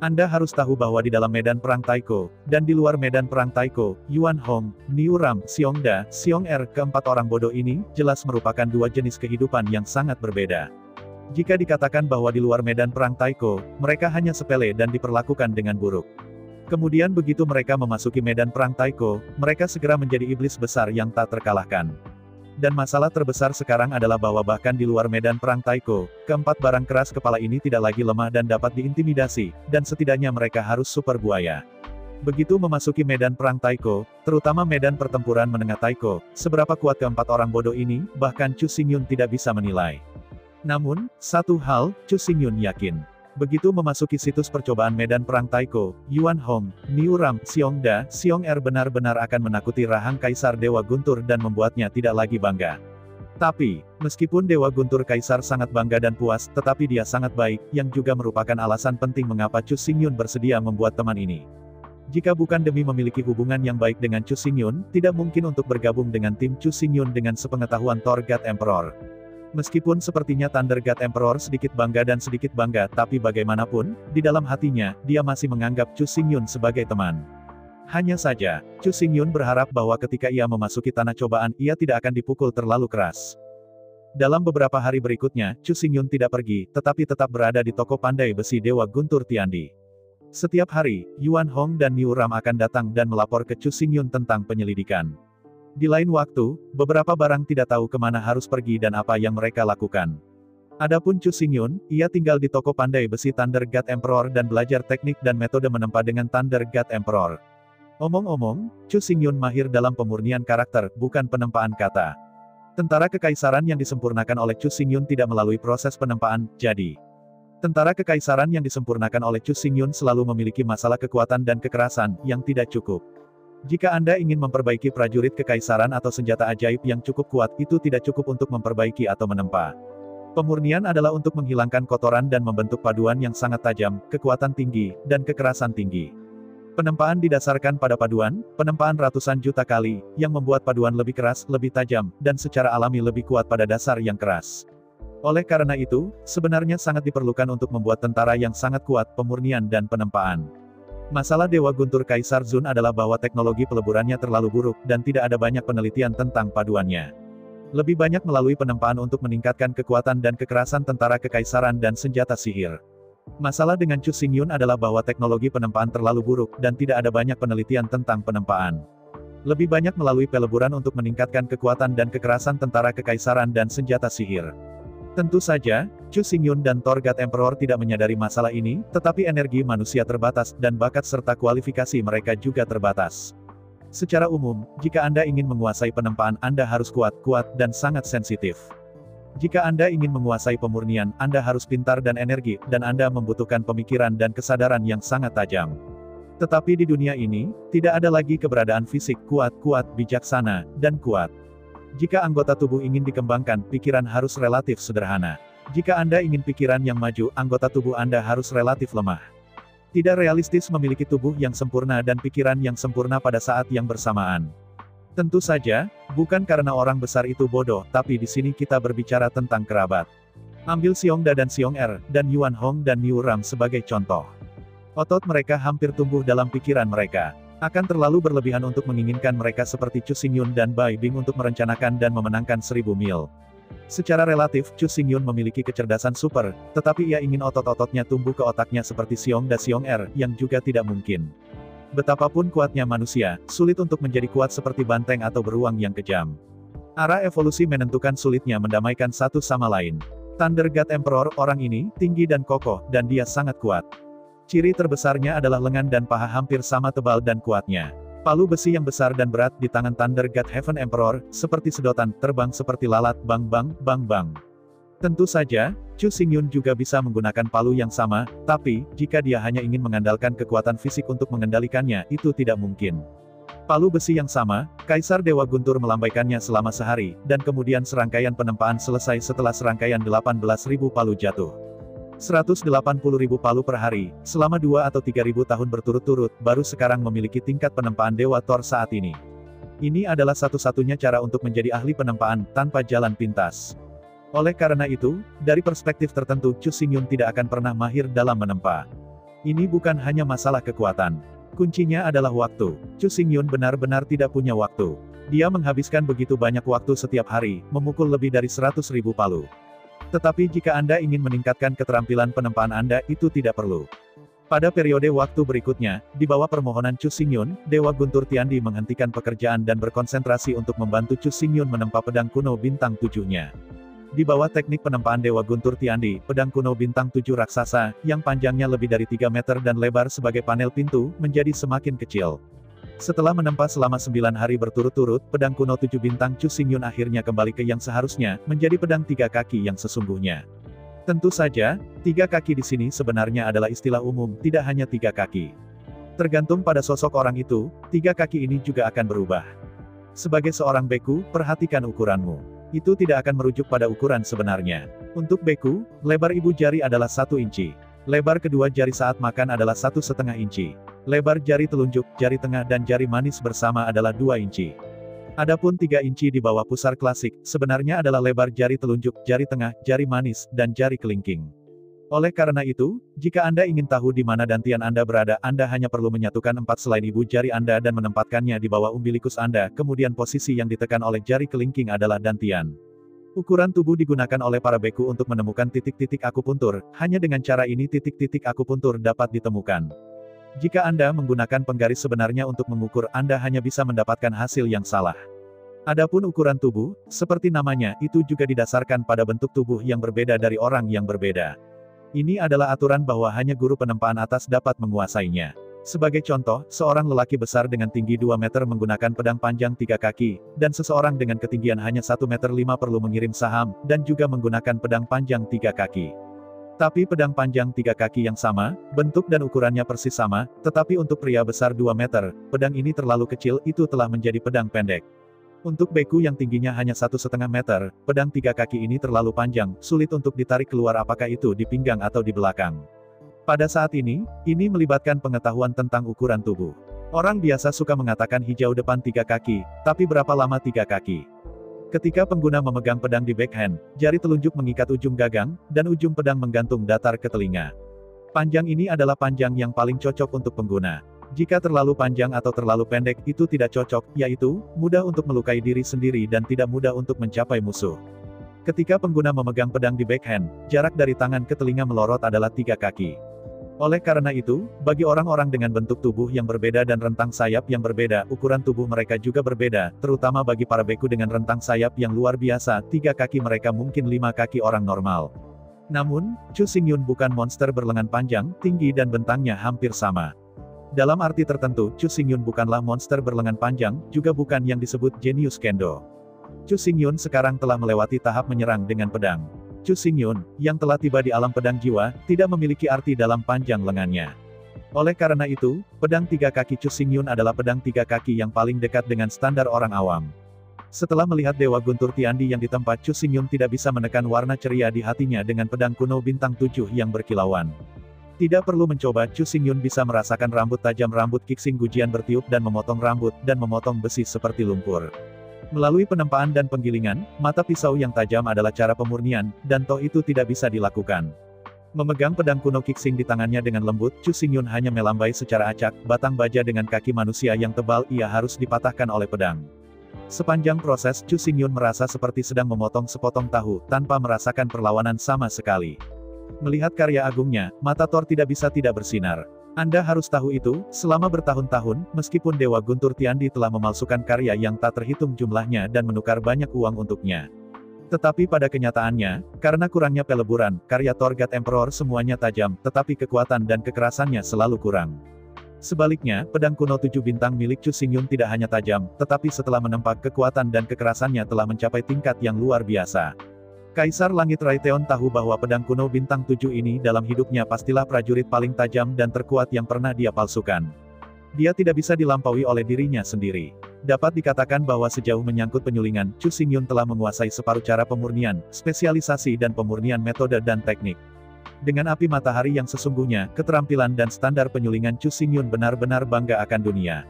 Anda harus tahu bahwa di dalam medan perang Taiko, dan di luar medan perang Taiko, Yuan Hong, Niu Ram, Xiong Da, Xiong Er, keempat orang bodoh ini, jelas merupakan 2 jenis kehidupan yang sangat berbeda. Jika dikatakan bahwa di luar medan perang Taiko, mereka hanya sepele dan diperlakukan dengan buruk. Kemudian begitu mereka memasuki medan perang Taiko, mereka segera menjadi iblis besar yang tak terkalahkan. Dan masalah terbesar sekarang adalah bahwa bahkan di luar medan perang Taiko, keempat barang keras kepala ini tidak lagi lemah dan dapat diintimidasi, dan setidaknya mereka harus super buaya. Begitu memasuki medan perang Taiko, terutama medan pertempuran menengah Taiko, seberapa kuat keempat orang bodoh ini, bahkan Chu Xingyun tidak bisa menilai. Namun, satu hal, Chu Xingyun yakin. Begitu memasuki situs percobaan medan perang Taiko, Yuan Hong, Niu Ram, Xiong Da, Xiong Er benar-benar akan menakuti rahang Kaisar Dewa Guntur dan membuatnya tidak lagi bangga. Tapi, meskipun Dewa Guntur Kaisar sangat bangga dan puas, tetapi dia sangat baik, yang juga merupakan alasan penting mengapa Chu Xingyun bersedia membuat teman ini. Jika bukan demi memiliki hubungan yang baik dengan Chu Xingyun, tidak mungkin untuk bergabung dengan tim Chu Xingyun dengan sepengetahuan Torgat Emperor. Meskipun sepertinya Thunder God Emperor sedikit bangga, tapi bagaimanapun, di dalam hatinya, dia masih menganggap Chu Xingyun sebagai teman. Hanya saja, Chu Xingyun berharap bahwa ketika ia memasuki tanah cobaan, ia tidak akan dipukul terlalu keras. Dalam beberapa hari berikutnya, Chu Xingyun tidak pergi, tetapi tetap berada di toko pandai besi Dewa Guntur Tiandi. Setiap hari, Yuan Hong dan Niu Ram akan datang dan melapor ke Chu Xingyun tentang penyelidikan. Di lain waktu, beberapa barang tidak tahu kemana harus pergi dan apa yang mereka lakukan. Adapun Chu Xingyun, ia tinggal di toko pandai besi Thunder God Emperor dan belajar teknik dan metode menempa dengan Thunder God Emperor. Omong-omong, Chu Xingyun mahir dalam pemurnian karakter, bukan penempaan kata. Tentara kekaisaran yang disempurnakan oleh Chu Xingyun tidak melalui proses penempaan, jadi. Tentara kekaisaran yang disempurnakan oleh Chu Xingyun selalu memiliki masalah kekuatan dan kekerasan, yang tidak cukup. Jika Anda ingin memperbaiki prajurit kekaisaran atau senjata ajaib yang cukup kuat, itu tidak cukup untuk memperbaiki atau menempa. Pemurnian adalah untuk menghilangkan kotoran dan membentuk paduan yang sangat tajam, kekuatan tinggi, dan kekerasan tinggi. Penempaan didasarkan pada paduan, penempaan ratusan juta kali, yang membuat paduan lebih keras, lebih tajam, dan secara alami lebih kuat pada dasar yang keras. Oleh karena itu, sebenarnya sangat diperlukan untuk membuat tentara yang sangat kuat, pemurnian dan penempaan. Masalah Dewa Guntur Kaisar Zun adalah bahwa teknologi peleburannya terlalu buruk, dan tidak ada banyak penelitian tentang paduannya. Lebih banyak melalui penempaan untuk meningkatkan kekuatan dan kekerasan tentara kekaisaran dan senjata sihir. Masalah dengan Chu Xingyun adalah bahwa teknologi penempaan terlalu buruk, dan tidak ada banyak penelitian tentang penempaan. Lebih banyak melalui peleburan untuk meningkatkan kekuatan dan kekerasan tentara kekaisaran dan senjata sihir. Tentu saja, Chu Xingyun dan Torgat Emperor tidak menyadari masalah ini, tetapi energi manusia terbatas, dan bakat serta kualifikasi mereka juga terbatas. Secara umum, jika Anda ingin menguasai penempaan, Anda harus kuat, dan sangat sensitif. Jika Anda ingin menguasai pemurnian, Anda harus pintar dan energi, dan Anda membutuhkan pemikiran dan kesadaran yang sangat tajam. Tetapi di dunia ini, tidak ada lagi keberadaan fisik kuat, bijaksana, dan kuat. Jika anggota tubuh ingin dikembangkan, pikiran harus relatif sederhana. Jika Anda ingin pikiran yang maju, anggota tubuh Anda harus relatif lemah. Tidak realistis memiliki tubuh yang sempurna dan pikiran yang sempurna pada saat yang bersamaan. Tentu saja, bukan karena orang besar itu bodoh, tapi di sini kita berbicara tentang kerabat. Ambil Xiongda dan Xiong'er, dan Yuan Hong dan Niu Ram sebagai contoh. Otot mereka hampir tumbuh dalam pikiran mereka. Akan terlalu berlebihan untuk menginginkan mereka seperti Chu Xingyun dan Bai Bing untuk merencanakan dan memenangkan 1000 mil. Secara relatif, Chu Xingyun memiliki kecerdasan super, tetapi ia ingin otot-ototnya tumbuh ke otaknya seperti Xiongda Xiong'er, yang juga tidak mungkin. Betapapun kuatnya manusia, sulit untuk menjadi kuat seperti banteng atau beruang yang kejam. Arah evolusi menentukan sulitnya mendamaikan satu sama lain. Thunder God Emperor, orang ini, tinggi dan kokoh, dan dia sangat kuat. Ciri terbesarnya adalah lengan dan paha hampir sama tebal dan kuatnya. Palu besi yang besar dan berat di tangan Thunder God Heaven Emperor, seperti sedotan, terbang seperti lalat, bang bang, bang bang. Tentu saja, Chu Xingyun juga bisa menggunakan palu yang sama, tapi, jika dia hanya ingin mengandalkan kekuatan fisik untuk mengendalikannya, itu tidak mungkin. Palu besi yang sama, Kaisar Dewa Guntur melambaikannya selama sehari, dan kemudian serangkaian penempaan selesai setelah serangkaian 18.000 palu jatuh. 180.000 palu per hari, selama 2 atau 3.000 tahun berturut-turut, baru sekarang memiliki tingkat penempaan Dewa Thor saat ini. Ini adalah satu-satunya cara untuk menjadi ahli penempaan, tanpa jalan pintas. Oleh karena itu, dari perspektif tertentu, Chu Xingyun tidak akan pernah mahir dalam menempa. Ini bukan hanya masalah kekuatan. Kuncinya adalah waktu. Chu Xingyun benar-benar tidak punya waktu. Dia menghabiskan begitu banyak waktu setiap hari, memukul lebih dari 100.000 palu. Tetapi jika Anda ingin meningkatkan keterampilan penempaan Anda, itu tidak perlu. Pada periode waktu berikutnya, di bawah permohonan Chu Xingyun, Dewa Guntur Tiandi menghentikan pekerjaan dan berkonsentrasi untuk membantu Chu Xingyun menempa pedang kuno bintang 7-nya. Di bawah teknik penempaan Dewa Guntur Tiandi, pedang kuno bintang 7 raksasa, yang panjangnya lebih dari 3 meter dan lebar sebagai panel pintu, menjadi semakin kecil. Setelah menempa selama 9 hari berturut-turut, pedang kuno 7 bintang Chu Xingyun akhirnya kembali ke yang seharusnya, menjadi pedang 3 kaki yang sesungguhnya. Tentu saja, 3 kaki di sini sebenarnya adalah istilah umum, tidak hanya 3 kaki. Tergantung pada sosok orang itu, 3 kaki ini juga akan berubah. Sebagai seorang beku, perhatikan ukuranmu. Itu tidak akan merujuk pada ukuran sebenarnya. Untuk beku, lebar ibu jari adalah 1 inci. Lebar kedua jari saat makan adalah 1,5 inci. Lebar jari telunjuk, jari tengah dan jari manis bersama adalah 2 inci. Adapun 3 inci di bawah pusar klasik, sebenarnya adalah lebar jari telunjuk, jari tengah, jari manis, dan jari kelingking. Oleh karena itu, jika Anda ingin tahu di mana dantian Anda berada, Anda hanya perlu menyatukan 4 selain ibu jari Anda dan menempatkannya di bawah umbilikus Anda, kemudian posisi yang ditekan oleh jari kelingking adalah dantian. Ukuran tubuh digunakan oleh para beku untuk menemukan titik-titik akupuntur, hanya dengan cara ini titik-titik akupuntur dapat ditemukan. Jika Anda menggunakan penggaris sebenarnya untuk mengukur, Anda hanya bisa mendapatkan hasil yang salah. Adapun ukuran tubuh, seperti namanya, itu juga didasarkan pada bentuk tubuh yang berbeda dari orang yang berbeda. Ini adalah aturan bahwa hanya guru penempaan atas dapat menguasainya. Sebagai contoh, seorang lelaki besar dengan tinggi 2 meter menggunakan pedang panjang 3 kaki, dan seseorang dengan ketinggian hanya 1,5 meter perlu mengirim saham, dan juga menggunakan pedang panjang 3 kaki. Tapi pedang panjang 3 kaki yang sama, bentuk dan ukurannya persis sama, tetapi untuk pria besar 2 meter, pedang ini terlalu kecil, itu telah menjadi pedang pendek. Untuk beku yang tingginya hanya 1,5 meter, pedang 3 kaki ini terlalu panjang, sulit untuk ditarik keluar apakah itu di pinggang atau di belakang. Pada saat ini melibatkan pengetahuan tentang ukuran tubuh. Orang biasa suka mengatakan hijau depan 3 kaki, tapi berapa lama 3 kaki? Ketika pengguna memegang pedang di backhand, jari telunjuk mengikat ujung gagang, dan ujung pedang menggantung datar ke telinga. Panjang ini adalah panjang yang paling cocok untuk pengguna. Jika terlalu panjang atau terlalu pendek, itu tidak cocok, yaitu, mudah untuk melukai diri sendiri dan tidak mudah untuk mencapai musuh. Ketika pengguna memegang pedang di backhand, jarak dari tangan ke telinga melorot adalah 3 kaki. Oleh karena itu, bagi orang-orang dengan bentuk tubuh yang berbeda dan rentang sayap yang berbeda, ukuran tubuh mereka juga berbeda, terutama bagi para beku dengan rentang sayap yang luar biasa, 3 kaki mereka mungkin 5 kaki orang normal. Namun, Chu Xingyun bukan monster berlengan panjang, tinggi dan bentangnya hampir sama. Dalam arti tertentu, Chu Xingyun bukanlah monster berlengan panjang, juga bukan yang disebut jenius kendo. Chu Xingyun sekarang telah melewati tahap menyerang dengan pedang. Chu Xingyun, yang telah tiba di alam pedang jiwa, tidak memiliki arti dalam panjang lengannya. Oleh karena itu, pedang 3 kaki Chu Xingyun adalah pedang 3 kaki yang paling dekat dengan standar orang awam. Setelah melihat Dewa Guntur Tiandi yang ditempa, Chu Xingyun tidak bisa menekan warna ceria di hatinya dengan pedang kuno bintang 7 yang berkilauan. Tidak perlu mencoba, Chu Xingyun bisa merasakan rambut tajam rambut Qixing Gujian bertiup dan memotong rambut, dan memotong besi seperti lumpur. Melalui penempaan dan penggilingan, mata pisau yang tajam adalah cara pemurnian, dan toh itu tidak bisa dilakukan. Memegang pedang kuno Qixing di tangannya dengan lembut, Chu Xingyun hanya melambai secara acak, batang baja dengan kaki manusia yang tebal ia harus dipatahkan oleh pedang. Sepanjang proses, Chu Xingyun merasa seperti sedang memotong sepotong tahu, tanpa merasakan perlawanan sama sekali. Melihat karya agungnya, mata Thor tidak bisa tidak bersinar. Anda harus tahu itu, selama bertahun-tahun, meskipun Dewa Guntur Tiandi telah memalsukan karya yang tak terhitung jumlahnya dan menukar banyak uang untuknya. Tetapi pada kenyataannya, karena kurangnya peleburan, karya Thor God Emperor semuanya tajam, tetapi kekuatan dan kekerasannya selalu kurang. Sebaliknya, pedang kuno 7 bintang milik Chu Xingyun tidak hanya tajam, tetapi setelah menempa kekuatan dan kekerasannya telah mencapai tingkat yang luar biasa. Kaisar Langit Raytheon tahu bahwa pedang kuno bintang 7 ini dalam hidupnya pastilah prajurit paling tajam dan terkuat yang pernah dia palsukan. Dia tidak bisa dilampaui oleh dirinya sendiri. Dapat dikatakan bahwa sejauh menyangkut penyulingan, Chu Xingyun telah menguasai separuh cara pemurnian, spesialisasi dan pemurnian metode dan teknik. Dengan api matahari yang sesungguhnya, keterampilan dan standar penyulingan Chu Xingyun benar-benar bangga akan dunia.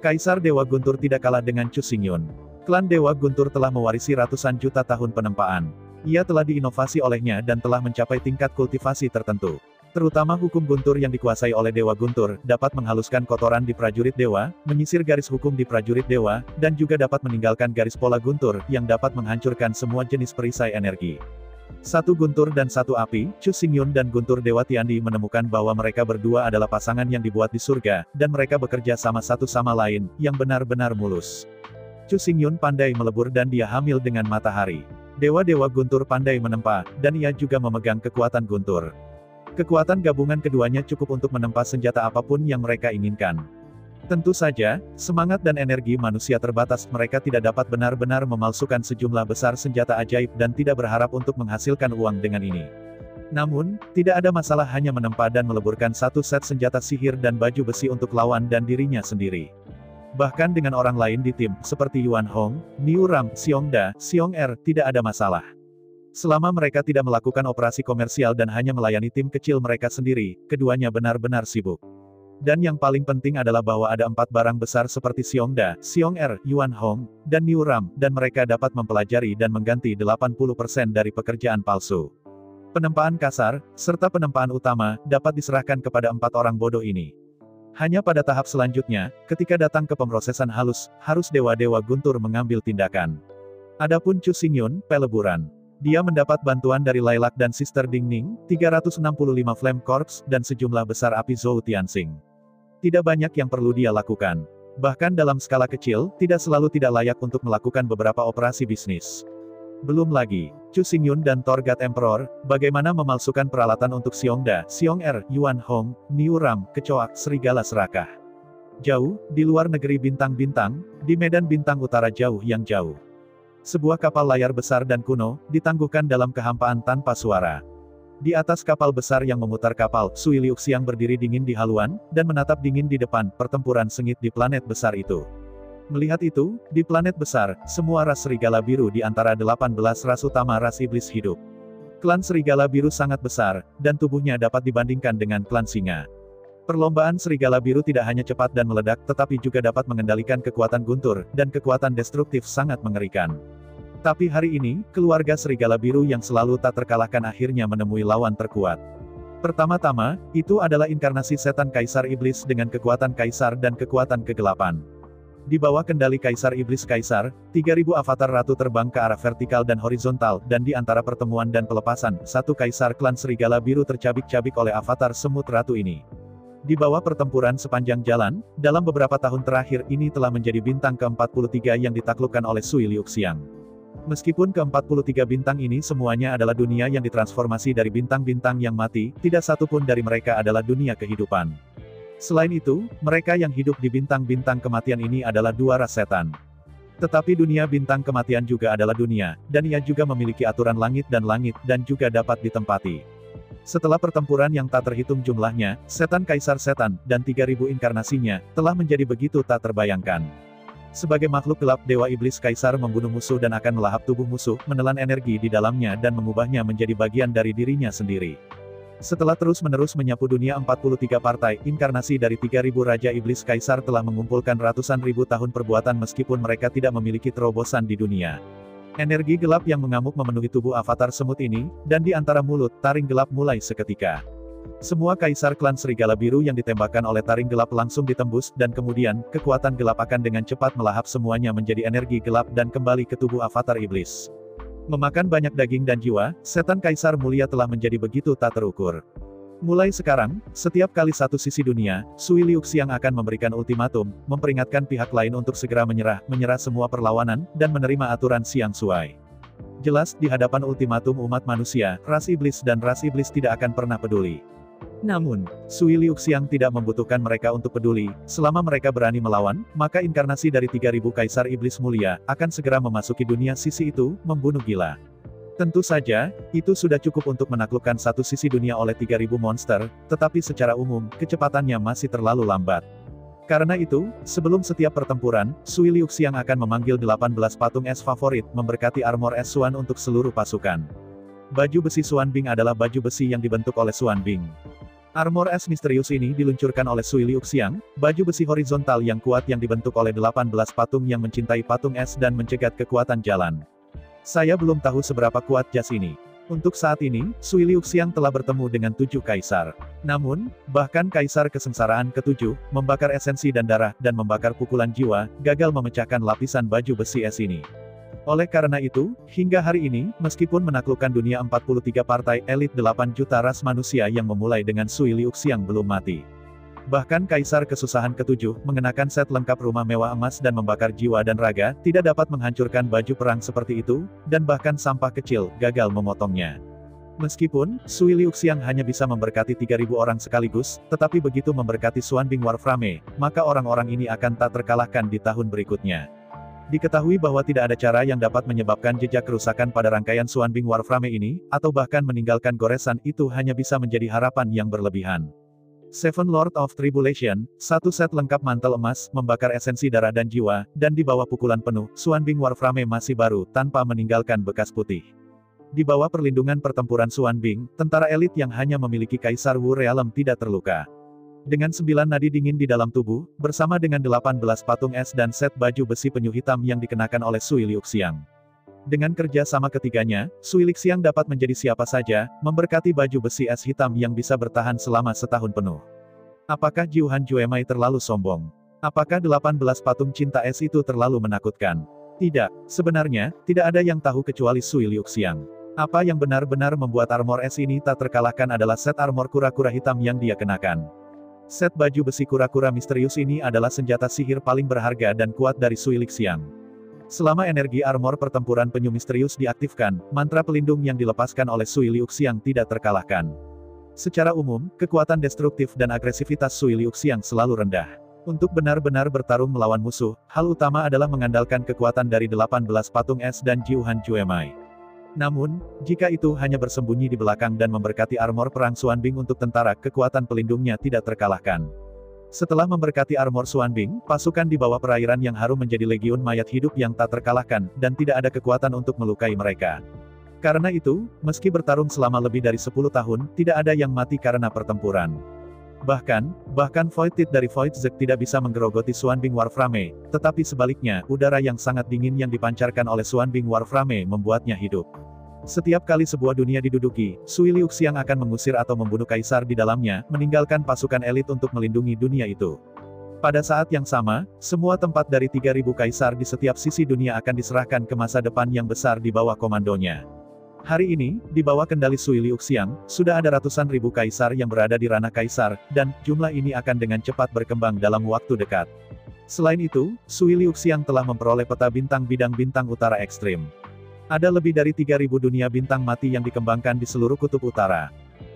Kaisar Dewa Guntur tidak kalah dengan Chu Xingyun. Klan Dewa Guntur telah mewarisi ratusan juta tahun penempaan. Ia telah diinovasi olehnya dan telah mencapai tingkat kultivasi tertentu. Terutama hukum guntur yang dikuasai oleh Dewa Guntur, dapat menghaluskan kotoran di prajurit dewa, menyisir garis hukum di prajurit dewa, dan juga dapat meninggalkan garis pola guntur, yang dapat menghancurkan semua jenis perisai energi. Satu guntur dan satu api, Chu Xingyun dan Guntur Dewa Tiandi menemukan bahwa mereka berdua adalah pasangan yang dibuat di surga, dan mereka bekerja sama satu sama lain, yang benar-benar mulus. Chu Xingyun pandai melebur dan dia hamil dengan matahari. Dewa-dewa guntur pandai menempa, dan ia juga memegang kekuatan guntur. Kekuatan gabungan keduanya cukup untuk menempa senjata apapun yang mereka inginkan. Tentu saja, semangat dan energi manusia terbatas, mereka tidak dapat benar-benar memalsukan sejumlah besar senjata ajaib dan tidak berharap untuk menghasilkan uang dengan ini. Namun, tidak ada masalah hanya menempa dan meleburkan satu set senjata sihir dan baju besi untuk lawan dan dirinya sendiri. Bahkan dengan orang lain di tim, seperti Yuan Hong, Niu Ram, Xiongda, Xiong tidak ada masalah. Selama mereka tidak melakukan operasi komersial dan hanya melayani tim kecil mereka sendiri, keduanya benar-benar sibuk. Dan yang paling penting adalah bahwa ada 4 barang besar seperti Xiongda, Xiong, Yuan Hong, dan Niu Ram, dan mereka dapat mempelajari dan mengganti 80% dari pekerjaan palsu. Penempaan kasar, serta penempaan utama, dapat diserahkan kepada 4 orang bodoh ini. Hanya pada tahap selanjutnya, ketika datang ke pemrosesan halus, harus dewa-dewa guntur mengambil tindakan. Adapun Chu Xingyun, peleburan. Dia mendapat bantuan dari Lilac dan Sister Dingning, 365 Flame Corps, dan sejumlah besar api Zhou Tianxing. Tidak banyak yang perlu dia lakukan. Bahkan dalam skala kecil, tidak selalu tidak layak untuk melakukan beberapa operasi bisnis. Belum lagi, Chu Xingyun dan Thor God Emperor, bagaimana memalsukan peralatan untuk Xiongda, Xiong, Yuan Hong, Niu Ram, kecoa, serigala serakah. Jauh, di luar negeri bintang-bintang, di medan bintang utara jauh yang jauh. Sebuah kapal layar besar dan kuno, ditangguhkan dalam kehampaan tanpa suara. Di atas kapal besar yang memutar kapal, Sui Liuxiang berdiri dingin di haluan, dan menatap dingin di depan, pertempuran sengit di planet besar itu. Melihat itu, di planet besar, semua ras serigala biru di antara 18 ras utama ras iblis hidup. Klan Serigala Biru sangat besar, dan tubuhnya dapat dibandingkan dengan klan Singa. Perlombaan Serigala Biru tidak hanya cepat dan meledak tetapi juga dapat mengendalikan kekuatan guntur, dan kekuatan destruktif sangat mengerikan. Tapi hari ini, keluarga Serigala Biru yang selalu tak terkalahkan akhirnya menemui lawan terkuat. Pertama-tama, itu adalah inkarnasi setan Kaisar Iblis dengan kekuatan Kaisar dan kekuatan kegelapan. Di bawah kendali Kaisar Iblis Kaisar, 3.000 avatar ratu terbang ke arah vertikal dan horizontal, dan di antara pertemuan dan pelepasan, satu Kaisar klan Serigala Biru tercabik-cabik oleh avatar semut ratu ini. Di bawah pertempuran sepanjang jalan, dalam beberapa tahun terakhir ini telah menjadi bintang ke-43 yang ditaklukkan oleh Sui Liuxiang. Meskipun ke-43 bintang ini semuanya adalah dunia yang ditransformasi dari bintang-bintang yang mati, tidak satu pun dari mereka adalah dunia kehidupan. Selain itu, mereka yang hidup di bintang-bintang kematian ini adalah dua ras setan. Tetapi dunia bintang kematian juga adalah dunia, dan ia juga memiliki aturan langit, dan juga dapat ditempati. Setelah pertempuran yang tak terhitung jumlahnya, setan Kaisar Setan, dan 3.000 inkarnasinya, telah menjadi begitu tak terbayangkan. Sebagai makhluk gelap Dewa Iblis Kaisar membunuh musuh dan akan melahap tubuh musuh, menelan energi di dalamnya dan mengubahnya menjadi bagian dari dirinya sendiri. Setelah terus-menerus menyapu dunia 43 partai, inkarnasi dari 3.000 Raja Iblis Kaisar telah mengumpulkan ratusan ribu tahun perbuatan meskipun mereka tidak memiliki terobosan di dunia. Energi gelap yang mengamuk memenuhi tubuh avatar semut ini, dan di antara mulut, taring gelap mulai seketika. Semua Kaisar klan Serigala Biru yang ditembakkan oleh taring gelap langsung ditembus, dan kemudian, kekuatan gelap akan dengan cepat melahap semuanya menjadi energi gelap dan kembali ke tubuh avatar iblis. Memakan banyak daging dan jiwa, setan Kaisar Mulia telah menjadi begitu tak terukur. Mulai sekarang, setiap kali satu sisi dunia, Sui Liuxiang akan memberikan ultimatum, memperingatkan pihak lain untuk segera menyerah semua perlawanan, dan menerima aturan Siang Suai. Jelas, di hadapan ultimatum umat manusia, ras iblis dan ras iblis tidak akan pernah peduli. Namun, Sui Liuxiang tidak membutuhkan mereka untuk peduli, selama mereka berani melawan, maka inkarnasi dari 3.000 Kaisar Iblis Mulia, akan segera memasuki dunia sisi itu, membunuh gila. Tentu saja, itu sudah cukup untuk menaklukkan satu sisi dunia oleh 3.000 monster, tetapi secara umum, kecepatannya masih terlalu lambat. Karena itu, sebelum setiap pertempuran, Sui Liuxiang akan memanggil 18 patung es favorit, memberkati armor es Xuan untuk seluruh pasukan. Baju besi Xuan Bing adalah baju besi yang dibentuk oleh Xuan Bing. Armor es misterius ini diluncurkan oleh Sui Liuxiang, baju besi horizontal yang kuat yang dibentuk oleh 18 patung yang mencintai patung es dan mencegat kekuatan jalan. Saya belum tahu seberapa kuat jas ini. Untuk saat ini, Sui Liuxiang telah bertemu dengan 7 kaisar. Namun, bahkan kaisar kesengsaraan ke-7, membakar esensi dan darah, dan membakar pukulan jiwa, gagal memecahkan lapisan baju besi es ini. Oleh karena itu, hingga hari ini, meskipun menaklukkan dunia 43 partai elit 8 juta ras manusia yang memulai dengan Sui Liuxiang belum mati. Bahkan Kaisar Kesusahan ke-7, mengenakan set lengkap rumah mewah emas dan membakar jiwa dan raga, tidak dapat menghancurkan baju perang seperti itu, dan bahkan sampah kecil, gagal memotongnya. Meskipun, Sui Liuxiang hanya bisa memberkati 3.000 orang sekaligus, tetapi begitu memberkati Xuan Bing Warframe, maka orang-orang ini akan tak terkalahkan di tahun berikutnya. Diketahui bahwa tidak ada cara yang dapat menyebabkan jejak kerusakan pada rangkaian Xuan Bing Warframe ini, atau bahkan meninggalkan goresan itu hanya bisa menjadi harapan yang berlebihan. Seven Lord of Tribulation, satu set lengkap mantel emas, membakar esensi darah dan jiwa, dan di bawah pukulan penuh, Xuan Bing Warframe masih baru, tanpa meninggalkan bekas putih. Di bawah perlindungan pertempuran Xuan Bing, tentara elit yang hanya memiliki Kaisar Wu Realm tidak terluka. Dengan 9 nadi dingin di dalam tubuh, bersama dengan 18 patung es dan set baju besi penyu hitam yang dikenakan oleh Sui Liuxiang. Dengan kerja sama ketiganya, Sui Liuxiang dapat menjadi siapa saja, memberkati baju besi es hitam yang bisa bertahan selama setahun penuh. Apakah Jiuhan Juemai terlalu sombong? Apakah 18 patung cinta es itu terlalu menakutkan? Tidak, sebenarnya, tidak ada yang tahu kecuali Sui Liuxiang. Apa yang benar-benar membuat armor es ini tak terkalahkan adalah set armor kura-kura hitam yang dia kenakan. Set baju besi kura-kura misterius ini adalah senjata sihir paling berharga dan kuat dari Sui Liuxiang. Selama energi armor pertempuran penyu misterius diaktifkan, mantra pelindung yang dilepaskan oleh Sui Liuxiang tidak terkalahkan. Secara umum, kekuatan destruktif dan agresivitas Sui Liuxiang selalu rendah. Untuk benar-benar bertarung melawan musuh, hal utama adalah mengandalkan kekuatan dari 18 patung es dan Jiuhan Juemai. Namun, jika itu hanya bersembunyi di belakang dan memberkati armor perang Xuan Bing untuk tentara, kekuatan pelindungnya tidak terkalahkan. Setelah memberkati armor Xuan Bing, pasukan di bawah perairan yang harum menjadi legiun mayat hidup yang tak terkalahkan, dan tidak ada kekuatan untuk melukai mereka. Karena itu, meski bertarung selama lebih dari 10 tahun, tidak ada yang mati karena pertempuran. Bahkan Void Teeth dari Void Zek tidak bisa menggerogoti Xuanbing Warframe, tetapi sebaliknya, udara yang sangat dingin yang dipancarkan oleh Xuanbing Warframe membuatnya hidup. Setiap kali sebuah dunia diduduki, Sui Liuxiang akan mengusir atau membunuh kaisar di dalamnya, meninggalkan pasukan elit untuk melindungi dunia itu. Pada saat yang sama, semua tempat dari 3.000 kaisar di setiap sisi dunia akan diserahkan ke masa depan yang besar di bawah komandonya. Hari ini, di bawah kendali Sui Liuxiang, sudah ada ratusan ribu kaisar yang berada di ranah kaisar, dan jumlah ini akan dengan cepat berkembang dalam waktu dekat. Selain itu, Sui Liuxiang telah memperoleh peta bintang bidang bintang utara ekstrim. Ada lebih dari 3.000 dunia bintang mati yang dikembangkan di seluruh kutub utara.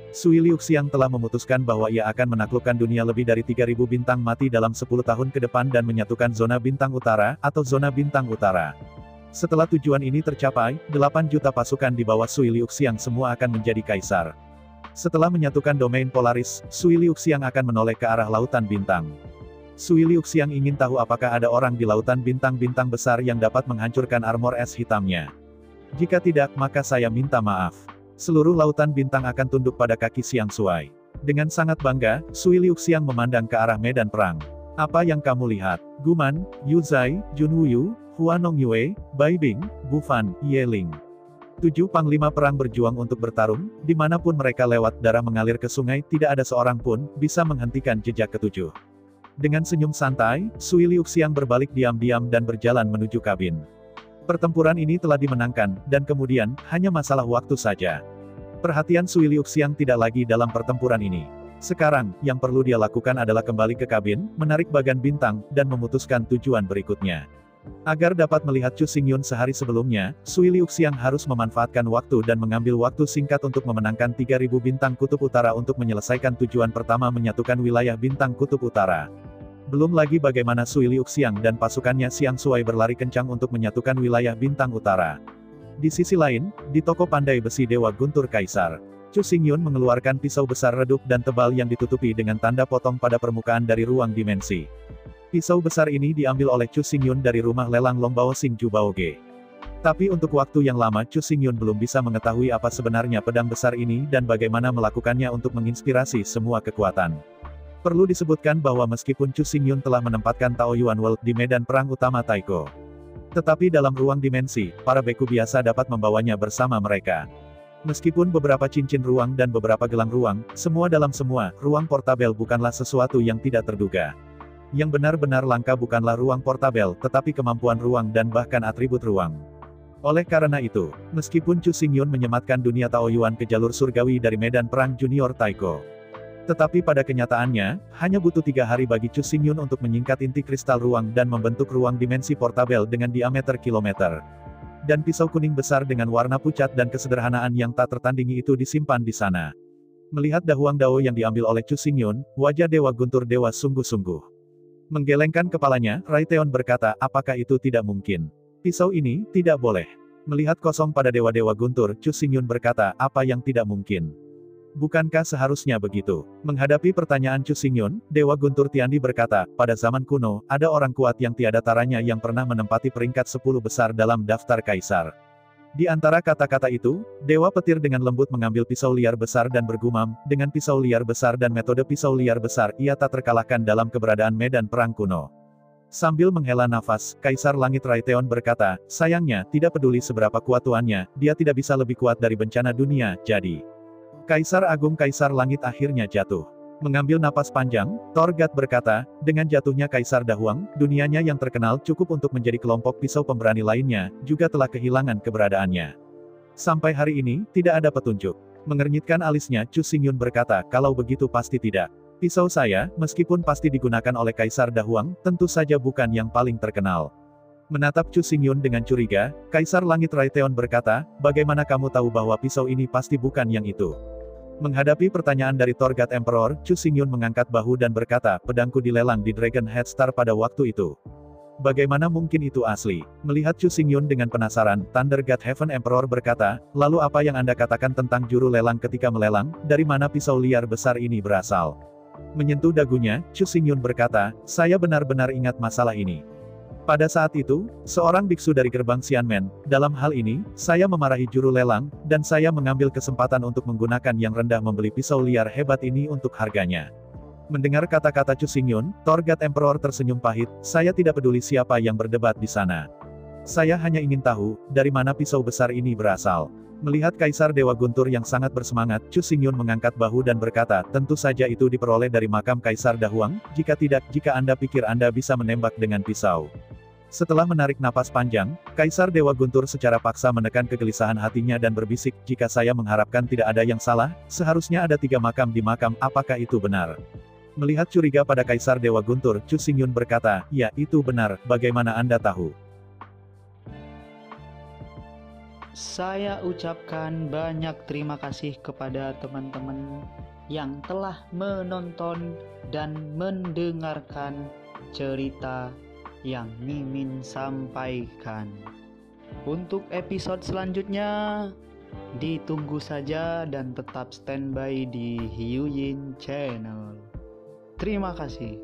Sui Liuxiang telah memutuskan bahwa ia akan menaklukkan dunia lebih dari 3.000 bintang mati dalam 10 tahun ke depan dan menyatukan zona bintang utara, atau zona bintang utara. Setelah tujuan ini tercapai, 8 juta pasukan di bawah Sui Liuxiang semua akan menjadi kaisar. Setelah menyatukan domain Polaris, Sui Liuxiang akan menoleh ke arah Lautan Bintang. Sui Liuxiang ingin tahu apakah ada orang di Lautan Bintang-bintang besar yang dapat menghancurkan armor es hitamnya. Jika tidak, maka saya minta maaf. Seluruh Lautan Bintang akan tunduk pada kaki Xiang Shuai. Dengan sangat bangga, Sui Liuxiang memandang ke arah medan perang. Apa yang kamu lihat? Guman, Yu Zai, Jun Wuyu, Huanong Yue, Bai Bing, Bu Fan, Ye Ling. 7 panglima perang berjuang untuk bertarung, dimanapun mereka lewat darah mengalir ke sungai, tidak ada seorang pun bisa menghentikan jejak ketujuh. Dengan senyum santai, Sui Liuxiang berbalik diam-diam dan berjalan menuju kabin. Pertempuran ini telah dimenangkan, dan kemudian, hanya masalah waktu saja. Perhatian Sui Liuxiang tidak lagi dalam pertempuran ini. Sekarang, yang perlu dia lakukan adalah kembali ke kabin, menarik bagan bintang, dan memutuskan tujuan berikutnya. Agar dapat melihat Chu Xingyun sehari sebelumnya, Sui Liuxiang harus memanfaatkan waktu dan mengambil waktu singkat untuk memenangkan 3.000 bintang kutub utara untuk menyelesaikan tujuan pertama menyatukan wilayah bintang kutub utara. Belum lagi bagaimana Sui Liuxiang dan pasukannya Xiang Shuai berlari kencang untuk menyatukan wilayah bintang utara. Di sisi lain, di toko pandai besi Dewa Guntur Kaisar, Chu Xingyun mengeluarkan pisau besar redup dan tebal yang ditutupi dengan tanda potong pada permukaan dari ruang dimensi. Pisau besar ini diambil oleh Chu Xingyun dari rumah lelang Longbao Xingju Baoge. Tapi untuk waktu yang lama Chu Xingyun belum bisa mengetahui apa sebenarnya pedang besar ini dan bagaimana melakukannya untuk menginspirasi semua kekuatan. Perlu disebutkan bahwa meskipun Chu Xingyun telah menempatkan Taoyuan World di medan perang utama Taiko, tetapi dalam ruang dimensi, para beku biasa dapat membawanya bersama mereka. Meskipun beberapa cincin ruang dan beberapa gelang ruang, semua dalam semua, ruang portabel bukanlah sesuatu yang tidak terduga. Yang benar-benar langka bukanlah ruang portabel, tetapi kemampuan ruang dan bahkan atribut ruang. Oleh karena itu, meskipun Chu Xingyun menyematkan dunia Taoyuan ke jalur surgawi dari medan perang junior Taiko, tetapi pada kenyataannya, hanya butuh 3 hari bagi Chu Xingyun untuk menyingkat inti kristal ruang dan membentuk ruang dimensi portabel dengan diameter kilometer. Dan pisau kuning besar dengan warna pucat dan kesederhanaan yang tak tertandingi itu disimpan di sana. Melihat dahuang dao yang diambil oleh Chu Xingyun, wajah Dewa Guntur Dewa sungguh-sungguh menggelengkan kepalanya. Raiteon berkata, apakah itu tidak mungkin? Pisau ini, tidak boleh. Melihat kosong pada Dewa-Dewa Guntur, Chu Xingyun berkata, apa yang tidak mungkin? Bukankah seharusnya begitu? Menghadapi pertanyaan Chu Xingyun, Dewa Guntur Tiandi berkata, pada zaman kuno, ada orang kuat yang tiada taranya yang pernah menempati peringkat 10 besar dalam daftar kaisar. Di antara kata-kata itu, Dewa Petir dengan lembut mengambil pisau liar besar dan bergumam, dengan pisau liar besar dan metode pisau liar besar, ia tak terkalahkan dalam keberadaan medan perang kuno. Sambil menghela nafas, Kaisar Langit Raiteon berkata, sayangnya, tidak peduli seberapa kuat tuannya, dia tidak bisa lebih kuat dari bencana dunia, jadi. Kaisar Agung Kaisar Langit akhirnya jatuh. Mengambil napas panjang, Torgat berkata, dengan jatuhnya Kaisar Dahuang, dunianya yang terkenal cukup untuk menjadi kelompok pisau pemberani lainnya, juga telah kehilangan keberadaannya. Sampai hari ini, tidak ada petunjuk. Mengernyitkan alisnya, Chu Xingyun berkata, kalau begitu pasti tidak. Pisau saya, meskipun pasti digunakan oleh Kaisar Dahuang, tentu saja bukan yang paling terkenal. Menatap Chu Xingyun dengan curiga, Kaisar Langit Raiteon berkata, bagaimana kamu tahu bahwa pisau ini pasti bukan yang itu? Menghadapi pertanyaan dari Torgat Emperor, Chu Xingyun mengangkat bahu dan berkata, pedangku dilelang di Dragon Head Star pada waktu itu. Bagaimana mungkin itu asli? Melihat Chu Xingyun dengan penasaran, Thunder God Heaven Emperor berkata, lalu apa yang Anda katakan tentang juru lelang ketika melelang, dari mana pisau liar besar ini berasal? Menyentuh dagunya, Chu Xingyun berkata, saya benar-benar ingat masalah ini. Pada saat itu, seorang biksu dari gerbang Xianmen, dalam hal ini, saya memarahi juru lelang, dan saya mengambil kesempatan untuk menggunakan yang rendah membeli pisau liar hebat ini untuk harganya. Mendengar kata-kata Chu Xingyun, Torgat Emperor tersenyum pahit, saya tidak peduli siapa yang berdebat di sana. Saya hanya ingin tahu, dari mana pisau besar ini berasal. Melihat Kaisar Dewa Guntur yang sangat bersemangat, Chu Xingyun mengangkat bahu dan berkata, tentu saja itu diperoleh dari makam Kaisar Dahuang, jika tidak, jika Anda pikir Anda bisa menembak dengan pisau. Setelah menarik napas panjang, Kaisar Dewa Guntur secara paksa menekan kegelisahan hatinya dan berbisik, jika saya mengharapkan tidak ada yang salah, seharusnya ada 3 makam di makam, apakah itu benar? Melihat curiga pada Kaisar Dewa Guntur, Chu Xingyun berkata, ya, itu benar, bagaimana Anda tahu? Saya ucapkan banyak terima kasih kepada teman-teman yang telah menonton dan mendengarkan cerita yang Mimin sampaikan. Untuk episode selanjutnya, ditunggu saja dan tetap standby di Hiu Yin Channel. Terima kasih.